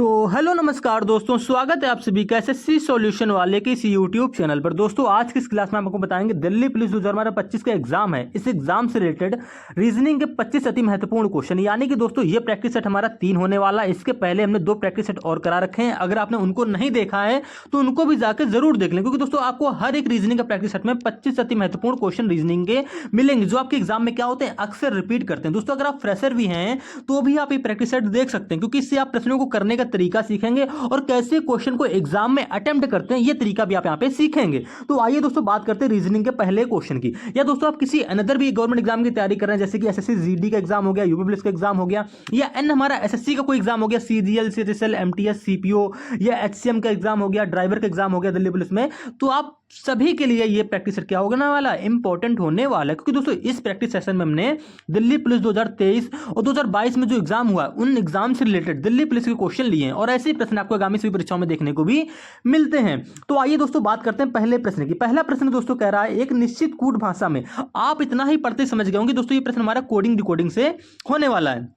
तो हेलो नमस्कार दोस्तों, स्वागत है आप सभी का एसएससी सॉल्यूशन वाले के इस यूट्यूब चैनल पर। दोस्तों आज की इस क्लास में आपको बताएंगे दिल्ली पुलिस 2025 का एग्जाम है। इस एग्जाम से रिलेटेड रीजनिंग के 25 अति महत्वपूर्ण क्वेश्चन, यानी कि दोस्तों ये प्रैक्टिस सेट हमारा 3 होने वाला है। इसके पहले हमने 2 प्रैक्टिस सेट और करा रखे हैं। अगर आपने उनको नहीं देखा है तो उनको भी जाकर जरूर देख लें, क्योंकि दोस्तों आपको हर एक रीजनिंग का प्रैक्टिस सेट में 25 अति महत्वपूर्ण क्वेश्चन रीजनिंग के मिलेंगे, जो आपके एग्जाम में क्या होते हैं, अक्सर रिपीट करते हैं। दोस्तों अगर आप फ्रेशर भी हैं तो भी आप ये प्रैक्टिस सेट देख सकते हैं, क्योंकि इससे आप प्रश्नों को करने का तरीका सीखेंगे और कैसे क्वेश्चन को एग्जाम में अटेम्प्ट करते हैं ये तरीका भी आप यहां पे सीखेंगे। तो आइए दोस्तों बात करते हैं रीजनिंग के पहले क्वेश्चन की। या दोस्तों आप किसी अनदर भी गवर्नमेंट एग्जाम की तैयारी कर रहे हैं, जैसे कि एसएससी जीडी का एग्जाम हो गया, यूपी पुलिस का एग्जाम हो गया, या एन हमारा एसएससी का कोई एग्जाम हो गया, सीजीएल, सीएचएसएल, एमटीएस, सीपीओ, या एचसीएम का एग्जाम हो गया, ड्राइवर का एग्जाम हो गया दिल्ली पुलिस में, तो आप सभी के लिए ये प्रैक्टिस सेट क्या होने वाला है, इंपॉर्टेंट होने वाला है। क्योंकि दोस्तों इस प्रैक्टिस सेशन में हमने दिल्ली पुलिस 2023 और 2022 में जो एग्जाम हुआ उन एग्जाम से रिलेटेड दिल्ली पुलिस के क्वेश्चन लिए हैं, और ऐसे प्रश्न आपको आगामी सभी परीक्षाओं में देखने को भी मिलते हैं। तो आइए दोस्तों बात करते हैं पहले प्रश्न की। पहला प्रश्न दोस्तों कह रहा है एक निश्चित कूट भाषा में, आप इतना ही पढ़ते समझ गए होंगे दोस्तों, ये प्रश्न हमारा कोडिंग डिकोडिंग से होने वाला है।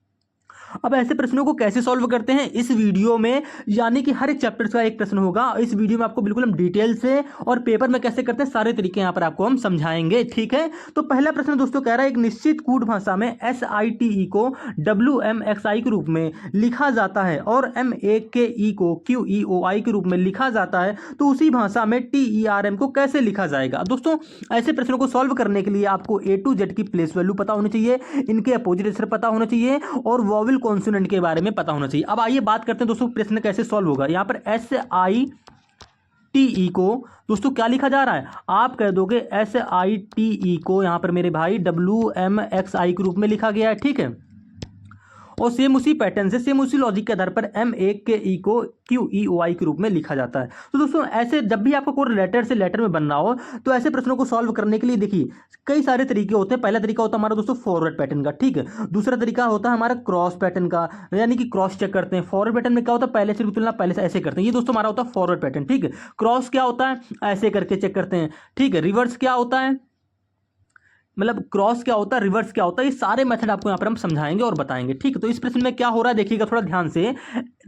अब ऐसे प्रश्नों को कैसे सॉल्व करते हैं इस वीडियो में, यानी कि हर एक चैप्टर का एक प्रश्न होगा। इस वीडियो में आपको बिल्कुल हम डिटेल से और पेपर में कैसे करते हैं सारे तरीके यहां पर आपको हम समझाएंगे, ठीक है। तो पहला प्रश्न दोस्तों कह रहा है एक निश्चित कूट भाषा में SITE को WMXI के रूप में लिखा जाता है और MAKE को QEOI के रूप में लिखा जाता है, तो उसी भाषा में TERM को कैसे लिखा जाएगा। दोस्तों ऐसे प्रश्नों को सॉल्व करने के लिए आपको A to Z की प्लेस वैल्यू पता होनी चाहिए, इनके अपोजिट आंसर पता होना चाहिए और वॉवेल कॉन्सोनेंट के बारे में पता होना चाहिए। अब आइए बात करते हैं दोस्तों प्रश्न कैसे सॉल्व होगा। यहां पर SITE को दोस्तों क्या लिखा जा रहा है, आप कह दोगे SITE को यहां पर मेरे भाई WMXI के रूप में लिखा गया है, ठीक है। और सेम उसी पैटर्न से, सेम उसी लॉजिक के आधार पर MAKE को QEOI के रूप में लिखा जाता है। तो दोस्तों ऐसे जब भी आपको कोई लेटर से लेटर में बनना हो तो ऐसे प्रश्नों को सॉल्व करने के लिए देखिए कई सारे तरीके होते हैं। पहला तरीका होता है हमारा दोस्तों फॉरवर्ड पैटर्न का, ठीक है। दूसरा तरीका होता है हमारा क्रॉस पैटर्न का, यानी कि क्रॉस चेक करते हैं। फॉरवर्ड पैटर्न में क्या होता है, पहले से तुलना पहले से ऐसे करते हैं, ये दोस्तों हमारा होता है फॉरवर्ड पैटर्न, ठीक है। क्रॉस क्या होता है, ऐसे करके चेक करते हैं, ठीक है। रिवर्स क्या होता है, मतलब क्रॉस क्या होता है, रिवर्स क्या होता है, ये सारे मेथड आपको यहाँ पर हम समझाएंगे और बताएंगे, ठीक है। तो इस प्रश्न में क्या हो रहा है देखिएगा थोड़ा ध्यान से।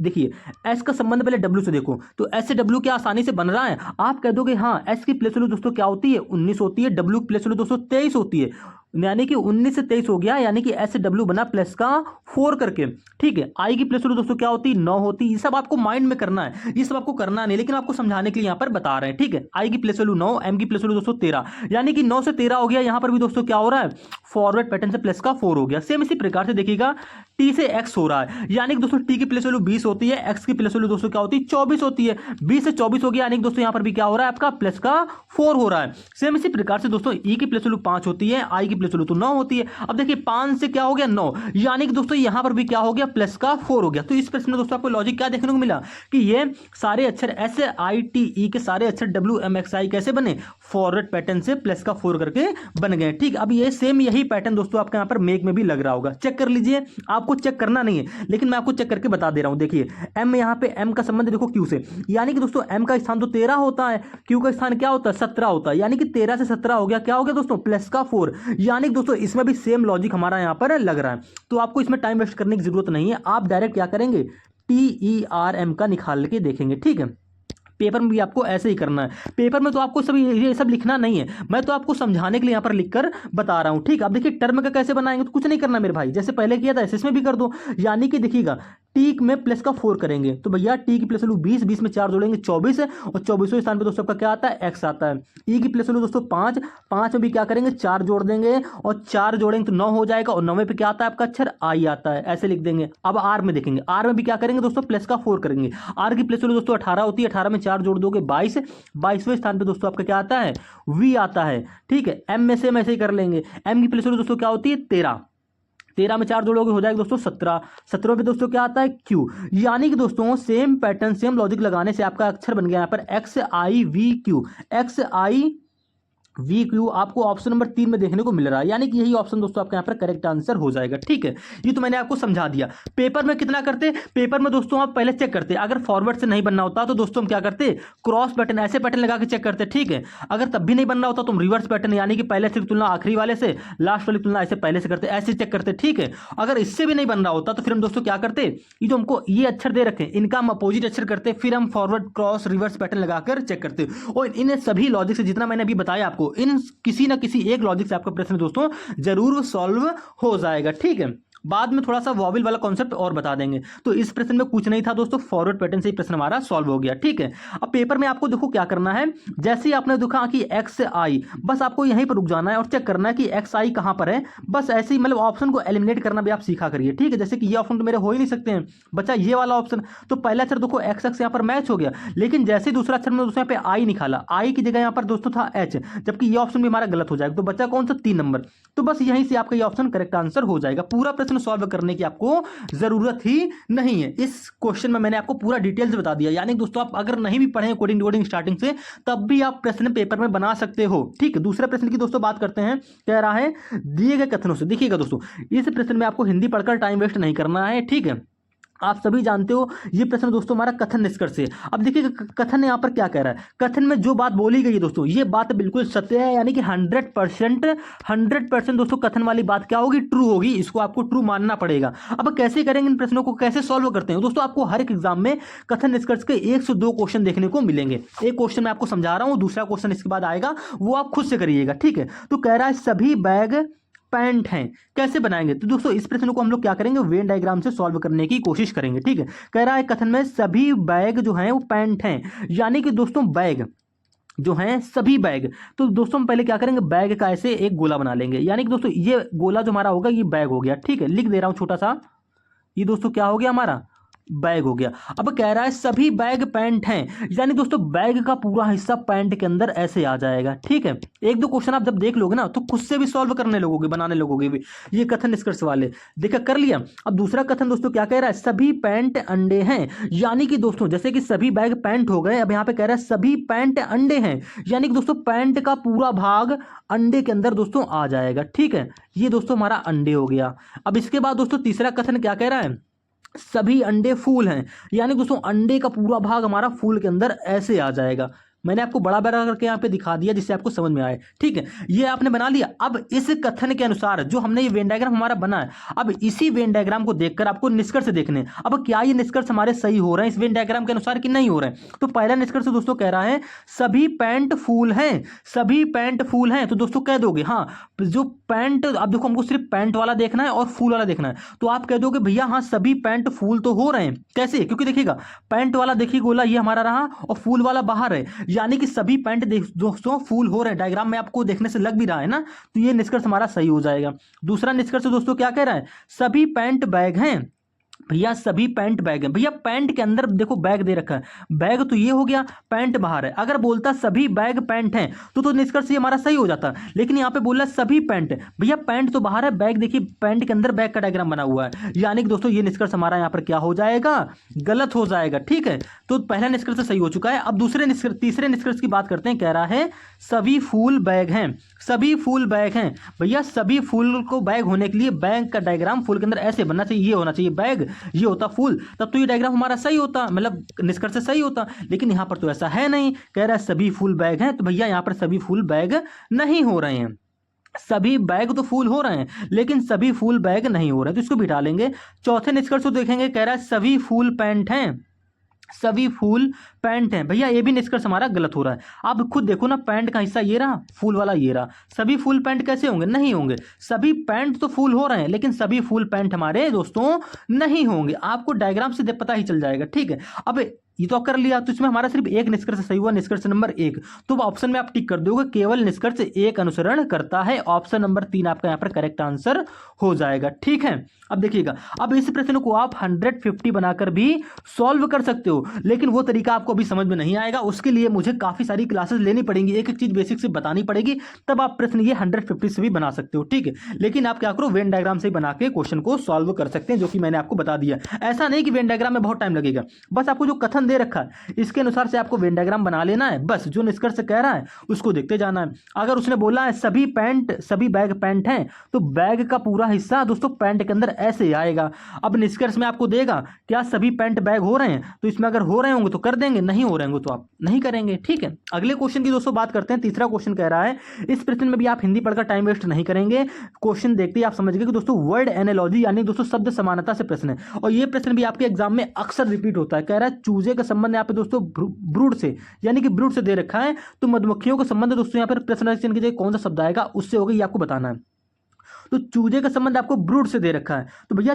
देखिए एस का संबंध पहले डब्ल्यू से देखो, तो एस से डब्ल्यू क्या आसानी से बन रहा है, आप कह दोगे हाँ एस की प्लेस वैल्यू दोस्तों क्या होती है 19 होती है, डब्ल्यू की प्लेस वैल्यू दोस्तों 23 होती है, यानी कि 19 से 23 हो गया, यानी कि एस से डब्ल्यू बना प्लस का 4 करके, ठीक है। आई की प्लेस वैल्यू दोस्तों क्या होती है 9 होती है। ये सब आपको माइंड में करना है, ये सब आपको करना नहीं, लेकिन आपको समझाने के लिए यहाँ पर बता रहे हैं, ठीक है। आई की प्लेस वैल्यू 9, एम की प्लेस वैल्यू दोस्तों 13, यानी कि 9 से 13 हो गया। यहाँ पर भी दोस्तों क्या हो रहा है, फॉरवर्ड पैटर्न से प्लस का 4 हो गया। सेम इसी प्रकार से देखिएगा टी से एक्स हो रहा है, यानी कि दोस्तों टी की प्लेस वैल्यू 20 होती है, एक्स की प्लेस वैल्यू दोस्तों क्या होती है 24 होती है। 20 से 24 हो गया, यानी कि दोस्तों यहाँ पर भी क्या हो रहा है आपका प्लस का 4 हो रहा है। सेम इसी प्रकार से दोस्तों ई की प्लेस वैल्यू 5 होती है, आई की प्लेस वैल्यू तो 9 होती है। अब देखिए 5 से क्या हो गया 9, यानी कि दोस्तों यहाँ पर भी क्या हो गया प्लस का 4 हो गया। तो इस प्रश्न में दोस्तों आपको लॉजिक क्या देखने को मिला कि ये सारे अक्षर SITE के सारे अक्षर WMXI कैसे बने, फॉरवर्ड पैटर्न से प्लस का 4 करके बन गए, ठीक। अब ये सेम यही पैटर्न दोस्तों आपके यहाँ पर मेक में भी लग रहा होगा, चेक कर लीजिए। आपको चेक करना नहीं है, लेकिन मैं आपको चेक करके बता दे रहा हूं। देखिए एम यहाँ पे एम का संबंध देखो क्यू से, यानी कि दोस्तों एम का स्थान तो 13 होता है, क्यू का स्थान क्या होता है 17 होता है, यानी कि 13 से 17 हो गया, क्या हो गया दोस्तों प्लस का 4, यानी कि दोस्तों इसमें भी सेम लॉजिक हमारा यहाँ पर लग रहा है। तो आपको इसमें टाइम वेस्ट करने की जरूरत नहीं है, आप डायरेक्ट क्या करेंगे TERM का निकाल के देखेंगे, ठीक है। पेपर में भी आपको ऐसे ही करना है। पेपर में तो आपको सब ये सब लिखना नहीं है, मैं तो आपको समझाने के लिए यहाँ पर लिखकर बता रहा हूँ, ठीक। अब देखिए टर्म का कैसे बनाएंगे, तो कुछ नहीं करना मेरे भाई, जैसे पहले किया था ऐसे इसमें भी कर दो। यानी कि देखिएगा टी में प्लस का 4 करेंगे, तो भैया टी की प्लस वैल्यू 20, 20 में 4 जोड़ेंगे 24 है, और 24वें स्थान पे दोस्तों आपका क्या आता है एक्स आता है। ई की प्लस वैल्यू दोस्तों 5, 5 में भी क्या करेंगे 4 जोड़ देंगे, और 4 जोड़ेंगे तो 9 हो जाएगा, और 9वें पे क्या आता है आपका अक्षर आई आता है, ऐसे लिख देंगे। अब आर में देखेंगे, आर में भी क्या करेंगे दोस्तों प्लस का 4 करेंगे। आर की प्लस वैल्यू दोस्तों 18 होती है, 18 में 4 जोड़ दोगे 22, 22वें स्थान पे दोस्तों आपका क्या आता है वी आता है, ठीक है। एम में से हम ऐसे ही कर लेंगे, एम की प्लस वैल्यू दोस्तों क्या होती है 13, 13 में 4 जोड़ोगे हो जाएगा दोस्तों 17, 17 पे दोस्तों क्या आता है क्यू, यानी कि दोस्तों सेम पैटर्न सेम लॉजिक लगाने से आपका अक्षर बन गया यहाँ पर XIVQ, XIVQ VQ आपको ऑप्शन नंबर 3 में देखने को मिल रहा है, यानी कि यही ऑप्शन दोस्तों आपका यहाँ पर करेक्ट आंसर हो जाएगा। ठीक है, ये तो मैंने आपको समझा दिया। पेपर में कितना करते, पेपर में दोस्तों आप पहले चेक करते, अगर फॉरवर्ड से नहीं बनना होता तो दोस्तों हम क्या करते, क्रॉस बटन ऐसे बटन लगा के चेक करते। ठीक है, अगर तब भी नहीं बनना होता तो हम रिवर्स बटन, यानी कि पहले से तुलना आखिरी वाले से, लास्ट वाली तुलना ऐसे पहले से करते, ऐसे चेक करते। ठीक है, अगर इससे भी नहीं बन रहा होता तो फिर हम दोस्तों क्या करते, ये जो हमको ये अक्षर दे रखे इनका हम अपोजिट अक्षर करते, फिर हम फॉरवर्ड क्रॉस रिवर्स बटन लगाकर चेक करते। और इन सभी लॉजिक से जितना मैंने अभी बताया आपको, इन किसी ना किसी एक लॉजिक से आपका प्रश्न दोस्तों जरूर सॉल्व हो जाएगा। ठीक है, बाद में थोड़ा सा वॉवेल वाला कॉन्सेप्ट और बता देंगे। तो इस प्रश्न में कुछ नहीं था दोस्तों, फॉरवर्ड पैटर्न से ही प्रश्न हमारा सॉल्व हो गया। ठीक है, अब पेपर में आपको देखो क्या करना है, जैसे ही आपने देखा कि एक्स आई, बस आपको यहीं पर रुक जाना है और चेक करना है कि एक्स आई कहां पर है। बस ऐसे ही मतलब ऑप्शन को एलिमिनेट करना भी आप सीखा करिए। ठीक है, जैसे कि ये ऑप्शन तो मेरे हो ही नहीं सकते हैं, बचा ये वाला ऑप्शन, तो पहला अक्षर देखो एक्स एक्स यहाँ पर मैच हो गया, लेकिन जैसे दूसरा अक्षर में दोस्तों यहाँ पे आई निकाला, आई की जगह यहाँ पर दोस्तों था एच, जबकि ये ऑप्शन भी हमारा गलत हो जाएगा। तो बचा कौन सा, 3 नंबर। तो बस यहीं से आपका ये ऑप्शन करेक्ट आंसर हो जाएगा। पूरा प्रश्न सॉल्व करने की आपको जरूरत ही नहीं है। इस क्वेश्चन में मैंने आपको पूरा डिटेल्स बता दिया, यानी दोस्तों आप अगर नहीं भी पढ़े कोडिंग डिकोडिंग स्टार्टिंग से, तब भी आप प्रश्न पेपर में बना सकते हो। ठीक है, दूसरे प्रश्न की दोस्तों बात करते हैं। कह रहा है दिए गए कथनों से, देखिएगा दोस्तों इस प्रश्न में आपको हिंदी पढ़कर टाइम वेस्ट नहीं करना है। ठीक है, आप सभी जानते हो ये प्रश्न दोस्तों हमारा कथन निष्कर्ष है। अब देखिए कथन यहाँ पर क्या कह रहा है, कथन में जो बात बोली गई है दोस्तों, ये बात बिल्कुल सत्य है, यानी कि 100% दोस्तों कथन वाली बात क्या होगी, ट्रू होगी। इसको आपको ट्रू मानना पड़ेगा। अब कैसे करेंगे इन प्रश्नों को, कैसे सॉल्व करते हैं दोस्तों, आपको हर एक एग्जाम में कथन निष्कर्ष के 1 से 2 क्वेश्चन देखने को मिलेंगे। एक क्वेश्चन मैं आपको समझा रहा हूँ, दूसरा क्वेश्चन इसके बाद आएगा, वो आप खुद से करिएगा। ठीक है, तो कह रहा है सभी बैग पैंट हैं, कैसे बनाएंगे। तो दोस्तों इस प्रश्न को हम लोग क्या करेंगे, वेन डायग्राम से सॉल्व करने की कोशिश करेंगे। ठीक है, कह रहा है कथन में सभी बैग जो हैं वो पैंट हैं, यानी कि दोस्तों बैग जो हैं सभी बैग। तो दोस्तों हम पहले क्या करेंगे, बैग का ऐसे एक गोला बना लेंगे, यानी कि दोस्तों ये गोला जो हमारा होगा ये बैग हो गया। ठीक है, लिख दे रहा हूं छोटा सा, ये दोस्तों क्या हो गया, हमारा बैग हो गया। अब कह रहा है सभी बैग पैंट हैं, यानी दोस्तों बैग का पूरा हिस्सा पैंट के अंदर ऐसे आ जाएगा। ठीक है, एक दो क्वेश्चन आप जब देख लोगे ना तो खुद से भी सॉल्व करने लगोगे, बनाने लगोगे भी। ये कथन निष्कर्ष वाले देखा कर लिया। अब दूसरा कथन दोस्तों क्या कह रहा है, सभी पैंट अंडे हैं, यानी कि दोस्तों जैसे कि सभी बैग पैंट हो गए, अब यहाँ पे कह रहा है सभी पैंट अंडे हैं, यानी कि दोस्तों पैंट का पूरा भाग अंडे के अंदर दोस्तों आ जाएगा। ठीक है, ये दोस्तों हमारा अंडे हो गया। अब इसके बाद दोस्तों तीसरा कथन क्या कह रहा है, सभी अंडे फूल हैं, यानी दोस्तों अंडे का पूरा भाग हमारा फूल के अंदर ऐसे आ जाएगा। मैंने आपको बड़ा बड़ा करके यहाँ पे दिखा दिया जिससे आपको समझ में आए। ठीक है, ये आपने बना लिया। अब इस कथन के अनुसार जो हमने ये वेन डायग्राम हमारा बना है, अब इसी वेन डायग्राम को देखकर आपको निष्कर्ष देखने, अब क्या ये निष्कर्ष हमारे सही हो रहे हैं इस वेन डायग्राम के अनुसार कि नहीं हो रहे हैं। तो पहला निष्कर्ष दोस्तों कह रहा है सभी पैंट फूल हैं, सभी पैंट फूल हैं, तो दोस्तों कह दोगे हाँ जो पैंट, अब देखो हमको सिर्फ पैंट वाला देखना है और फूल वाला देखना है, तो आप कह दोगे भैया हाँ सभी पैंट फूल तो हो रहे हैं। कैसे, क्योंकि देखिएगा पैंट वाला देखिए गोला ये हमारा रहा और फूल वाला बाहर है, यानी कि सभी पैंट दोस्तों फूल हो रहे हैं। डायग्राम में आपको देखने से लग भी रहा है ना, तो ये निष्कर्ष हमारा सही हो जाएगा। दूसरा निष्कर्ष दोस्तों क्या कह रहा है, सभी पैंट बैग हैं, भैया सभी पैंट बैग हैं। भैया पैंट के अंदर देखो बैग दे रखा है, बैग तो ये हो गया, पैंट बाहर है। अगर बोलता सभी बैग पैंट हैं तो निष्कर्ष ये हमारा सही हो जाता, लेकिन यहाँ पे बोल रहा सभी पैंट, भैया पैंट तो बाहर है, बैग देखिए पैंट के अंदर बैग का डायग्राम बना हुआ है, यानी कि दोस्तों ये निष्कर्ष हमारा यहाँ पर क्या हो जाएगा, गलत हो जाएगा। ठीक है, तो पहला निष्कर्ष सही हो चुका है। अब तीसरे निष्कर्ष की बात करते हैं। कह रहा है सभी फूल बैग हैं, सभी फूल बैग हैं, भैया सभी फूल को बैग होने के लिए बैग का डायग्राम फूल के अंदर ऐसे बनना चाहिए, ये होना चाहिए बैग, ये होता फूल, तब तो ये डायग्राम हमारा सही होता, मतलब निष्कर्ष सही होता। लेकिन यहाँ पर तो ऐसा है नहीं, कह रहा है सभी फूल बैग हैं, तो भैया यहाँ पर सभी फूल बैग नहीं हो रहे हैं। सभी बैग तो फूल हो रहे हैं लेकिन सभी फूल बैग नहीं हो रहे हैं, तो इसको भी डालेंगे। चौथे निष्कर्ष को देखेंगे, कह रहा है सभी फूल पैंट हैं, सभी फूल पैंट हैं, भैया ये भी निष्कर्ष हमारा गलत हो रहा है। आप खुद देखो ना, पैंट का हिस्सा ये रहा, फूल वाला ये रहा, सभी फूल पैंट कैसे होंगे, नहीं होंगे। सभी पैंट तो फूल हो रहे हैं लेकिन सभी फूल पैंट हमारे दोस्तों नहीं होंगे, आपको डायग्राम से पता ही चल जाएगा। ठीक है, अब ये तो कर लिया, तो इसमें हमारा सिर्फ एक निष्कर्ष सही हुआ, निष्कर्ष नंबर 1, तो ऑप्शन में आप टिक कर दोगे, केवल निष्कर्ष 1 अनुसरण करता है, ऑप्शन नंबर 3 आपका यहाँ पर करेक्ट आंसर हो जाएगा। ठीक है, अब देखिएगा, अब इस प्रश्न को आप 150 बनाकर भी सॉल्व कर सकते हो, लेकिन वो तरीका आपको अभी समझ में नहीं आएगा, उसके लिए मुझे काफी सारी क्लासेस लेनी पड़ेंगी, एक एक चीज बेसिक से बतानी पड़ेगी, तब आप प्रश्न ये 150 से भी बना सकते हो। ठीक है, लेकिन आप क्या करो, वेन डायग्राम से बना के क्वेश्चन को सॉल्व कर सकते हैं, जो कि मैंने आपको बता दिया। ऐसा नहीं कि वेन डायग्राम में बहुत टाइम लगेगा, बस आपको जो कथन क्वेश्चन दे रखा है इसके अनुसार से आपको वेन डायग्राम बना लेना है, बस जो निष्कर्ष कह रहा है उसको देखते जाना है। अगर उसने बोला है सभी बैग पैंट हैं तो बैग का पूरा हिस्सा दोस्तों पैंट के अंदर ऐसे ही आएगा। अब निष्कर्ष में आपको देगा क्या सभी पैंट बैग हो रहे हैं, तो इसमें अगर हो रहे होंगे तो कर देंगे, नहीं हो रहे होंगे तो आप नहीं करेंगे। ठीक है, अगले क्वेश्चन की दोस्तों बात करते हैं। तीसरा क्वेश्चन कह रहा है, इस प्रश्न में भी आप हिंदी पढ़कर टाइम वेस्ट नहीं करेंगे, क्वेश्चन देखते ही आप समझ गए कि दोस्तों वर्ड एनालॉजी यानी दोस्तों शब्द समानता से प्रश्न है, और ये प्रश्न भी आपके एग्जाम में अक्सर रिपीट होता है। कह रहा है चूजे का संबंध यहाँ पे दोस्तों ब्रूड से यानी कि ब्रूड से दे रखा है, तो मधुमक्खियों का संबंध दोस्तों यहाँ पर प्रश्न की जगह कौन सा शब्द आएगा उससे होगा, ये आपको बताना है। तो चूजे का संबंध आपको ब्रूड से दे रखा है, तो भैया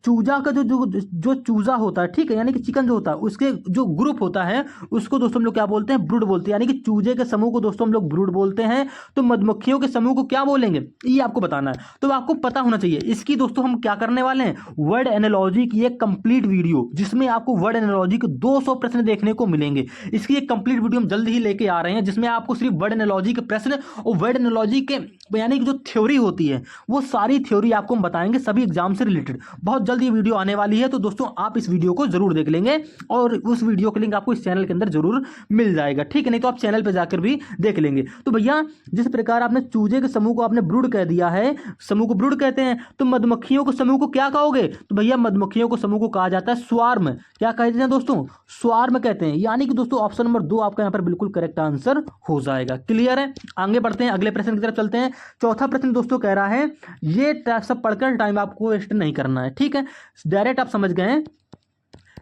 चूजा का जो चूजा होता है, ठीक है, यानी कि चिकन जो होता है उसके जो ग्रुप होता है उसको दोस्तों हम लोग क्या बोलते हैं, ब्रूड बोलते हैं। यानी कि चूजे के समूह को दोस्तों हम लोग ब्रूड बोलते हैं, तो मधुमक्खियों के समूह को क्या बोलेंगे ये आपको बताना है। तो आपको पता होना चाहिए इसकी दोस्तों हम क्या करने वाले हैं, वर्ड एनालॉजी की एक कंप्लीट वीडियो जिसमें आपको वर्ड एनालॉजी के 200 प्रश्न देखने को मिलेंगे। इसकी एक कंप्लीट वीडियो हम जल्द ही लेके आ रहे हैं जिसमें आपको सिर्फ वर्ड एनालॉजी के प्रश्न और वर्ड एनालॉजी के यानी कि जो थ्योरी होती है वो सारी थ्योरी आपको हम बताएंगे सभी एग्जाम से रिलेटेड। बहुत जल्द ये वीडियो आने वाली है, तो दोस्तों आप इस वीडियो को जरूर देख लेंगे और उस वीडियो का लिंक आपको इस चैनल के अंदर जरूर मिल जाएगा। ठीक है, नहीं तो आप चैनल पे जाकर भी देख लेंगे। तो भैया जिस प्रकार आपने चूजे के समूह को आपने ब्रूड कह दिया है, समूह को ब्रूड कहते हैं, तो मधुमक्खियों को समूह को क्या कहोगे, तो भैया मधुमक्खियों को समूह को कहा जाता है स्वार्म। क्या कहते हैं दोस्तों, स्वार्म कहते हैं। यानी कि दोस्तों ऑप्शन नंबर 2 आपका यहाँ पर बिल्कुल करेक्ट आंसर हो जाएगा। क्लियर है, आगे बढ़ते हैं, अगले प्रश्न की तरफ चलते हैं। चौथा प्रश्न दोस्तों कह रहा है, ये सब पढ़कर टाइम आपको वेस्ट नहीं करना है। ठीक है, डायरेक्ट आप समझ गए हैं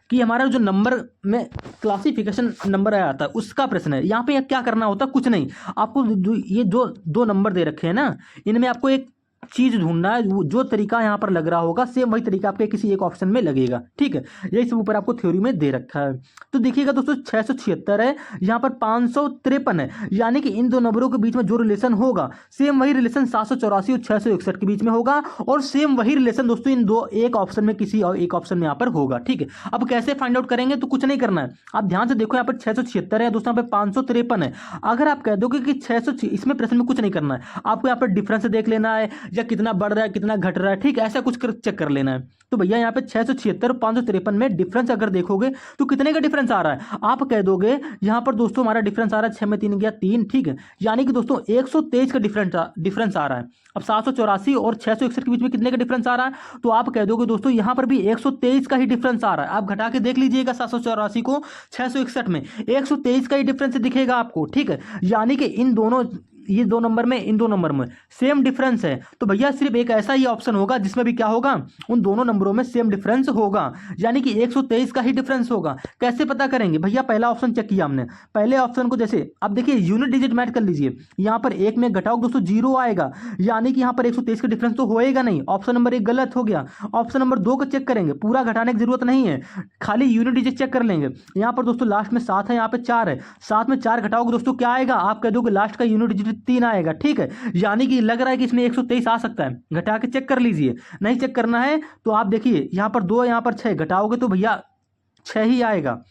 कि हमारा जो नंबर में क्लासिफिकेशन नंबर आया था उसका प्रश्न है। यहाँ पे क्या करना होता है, कुछ नहीं, आपको ये जो 2 नंबर दे रखे हैं ना, इनमें आपको एक चीज ढूंढना है, जो तरीका यहाँ पर लग रहा होगा सेम वही तरीका आपके किसी एक ऑप्शन में लगेगा। ठीक है, यही सब ऊपर आपको थ्योरी में दे रखा है। तो देखिएगा दोस्तों 676 है, यहाँ पर 553 है, यानी कि इन 2 नंबरों के बीच में जो रिलेशन होगा सेम वही रिलेशन 784 और 661 के बीच में होगा, और सेम वही रिलेशन दोस्तों इन एक ऑप्शन में किसी और एक ऑप्शन में यहाँ पर होगा। ठीक है, अब कैसे फाइंड आउट करेंगे, तो कुछ नहीं करना है, आप ध्यान से देखो, यहाँ पर 676 है दोस्तों, यहाँ पर 553 है। अगर आप कह दोगे कि 600, इसमें प्रश्न में कुछ नहीं करना है, आपको यहाँ पर डिफरेंस देख लेना है या कितना बढ़ रहा है कितना घट रहा है, ठीक है, ऐसा कुछ चेक कर लेना है। तो भैया यहाँ पे 676 और 553 में डिफरेंस अगर देखोगे तो कितने का डिफरेंस आ रहा है, आप कह दोगे यहाँ पर दोस्तों हमारा डिफरेंस आ रहा है 6 में 3 गया 3। ठीक है, यानी कि दोस्तों 123 का डिफरेंस आ रहा है। अब 784 और 661 के बीच में कितने का डिफरेंस आ रहा है, तो आप कह दोगे दोस्तों यहाँ पर भी 123 का ही डिफरेंस आ रहा है। आप घटा के देख लीजिएगा 784 को 661 में 123 का ही डिफरेंस दिखेगा आपको। ठीक है, यानी कि इन दोनों ये 2 नंबर में इन 2 नंबर में सेम डिफरेंस है, तो भैया सिर्फ एक ऐसा ही ऑप्शन होगा जिसमें भी क्या होगा, उन दोनों नंबरों में सेम डिफरेंस होगा, यानी कि 123 का ही डिफरेंस होगा। कैसे पता करेंगे भैया, पहला ऑप्शन चेक किया हमने, पहले ऑप्शन को जैसे अब देखिए यूनिट डिजिट मैच कर लीजिए, यहाँ पर 1 में घटाओ दोस्तों 0 आएगा, यानी कि यहाँ पर 123 का डिफरेंस तो होएगा नहीं, ऑप्शन नंबर 1 गलत हो गया। ऑप्शन नंबर 2 को चेक करेंगे, पूरा घटाने की जरूरत नहीं है, खाली यूनिट डिजिट चेक कर लेंगे। यहाँ पर दोस्तों लास्ट में 7 है, यहाँ पे 4 है, 7 में 4 घटाओगे दोस्तों क्या आएगा, आप कह दोगे लास्ट का यूनिट डिजिट 3 आएगा। ठीक है, यानी कि लग रहा है कि इसमें 123 आ सकता है, घटा के चेक कर लीजिए। नहीं चेक करना है तो आप देखिए यहाँ पर 2 यहाँ पर 6 घटाओगे तो भैया 6 ही आएगा,